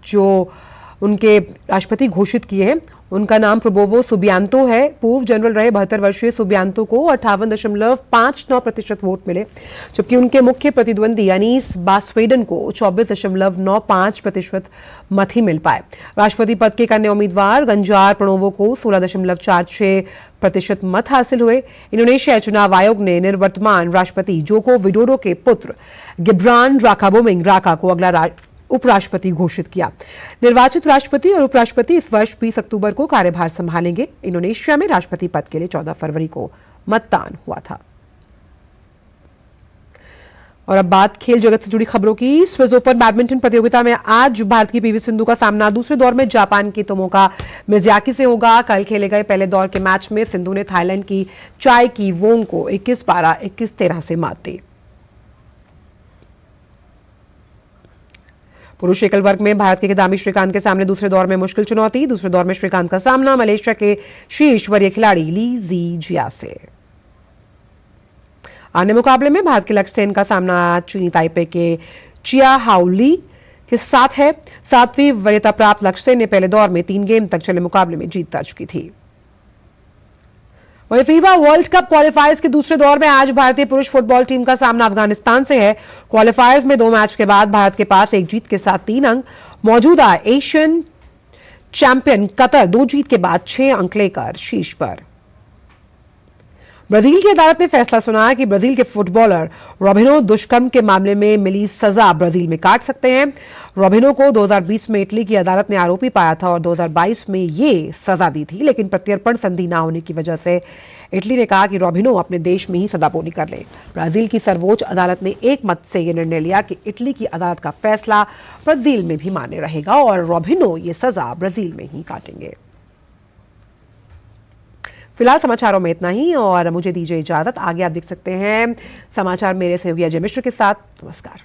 जो उनके राष्ट्रपति घोषित किए हैं उनका नाम प्रबोवो सुबियांतो है। पूर्व जनरल रहे 72 वर्षीय सुबियांतो को 58.59% वोट मिले, जबकि उनके मुख्य प्रतिद्वंदी अनीस बासवेडन को 24.95% मत ही मिल पाए। राष्ट्रपति पद के कन्या उम्मीदवार गंजार प्रणोवो को 16.46% मत हासिल हुए। इंडोनेशिया चुनाव आयोग ने निवर्तमान राष्ट्रपति जोको विडोडो के पुत्र गिब्रान राकाबुमिंग राका को अगला उपराष्ट्रपति घोषित किया। निर्वाचित राष्ट्रपति और उपराष्ट्रपति इस वर्ष 20 अक्टूबर को कार्यभार संभालेंगे। इंडोनेशिया में राष्ट्रपति पद के लिए 14 फरवरी को मतदान हुआ था। और अब बात खेल जगत से जुड़ी खबरों की। स्विस ओपन बैडमिंटन प्रतियोगिता में आज भारत की पीवी सिंधु का सामना दूसरे दौर में जापान की तोमोका मिज़ुयाकी से होगा। कल खेले गए पहले दौर के मैच में सिंधु ने थाईलैंड की चाय की वोंग को 21-12, 21-13 से मात दी। पुरुष एकल वर्ग में भारत के किदाम्बी श्रीकांत के सामने दूसरे दौर में मुश्किल चुनौती। दूसरे दौर में श्रीकांत का सामना मलेशिया के शीर्ष वरीय खिलाड़ी ली जी जिया से। अन्य मुकाबले में भारत के लक्ष्य सेन का सामना चीनी ताइपे के चिया हाउ ली के साथ है। 7वीं वरीयता प्राप्त लक्ष्य ने पहले दौर में 3 गेम तक चले मुकाबले में जीत दर्ज की थी। वहीं फीफा वर्ल्ड कप क्वालिफायर्स के दूसरे दौर में आज भारतीय पुरुष फुटबॉल टीम का सामना अफगानिस्तान से है। क्वालिफायर्स में 2 मैच के बाद भारत के पास 1 जीत के साथ 3 अंक। मौजूदा एशियन चैंपियन कतर 2 जीत के बाद 6 अंक लेकर शीर्ष पर। ब्राजील की अदालत ने फैसला सुनाया कि ब्राजील के फुटबॉलर रोबिनो दुष्कर्म के मामले में मिली सजा ब्राजील में काट सकते हैं। रोबिनो को 2020 में इटली की अदालत ने आरोपी पाया था और 2022 में ये सजा दी थी, लेकिन प्रत्यर्पण संधि न होने की वजह से इटली ने कहा कि रोबिनो अपने देश में ही सजापूरी कर ले। ब्राजील की सर्वोच्च अदालत ने एक मत से यह निर्णय लिया कि इटली की अदालत का फैसला ब्राजील में भी मान्य रहेगा और रोबिनो ये सजा ब्राजील में ही काटेंगे। फिलहाल समाचारों में इतना ही और मुझे दीजिए इजाजत। आगे आप देख सकते हैं समाचार मेरे सहयोगी अजय मिश्र के साथ। नमस्कार।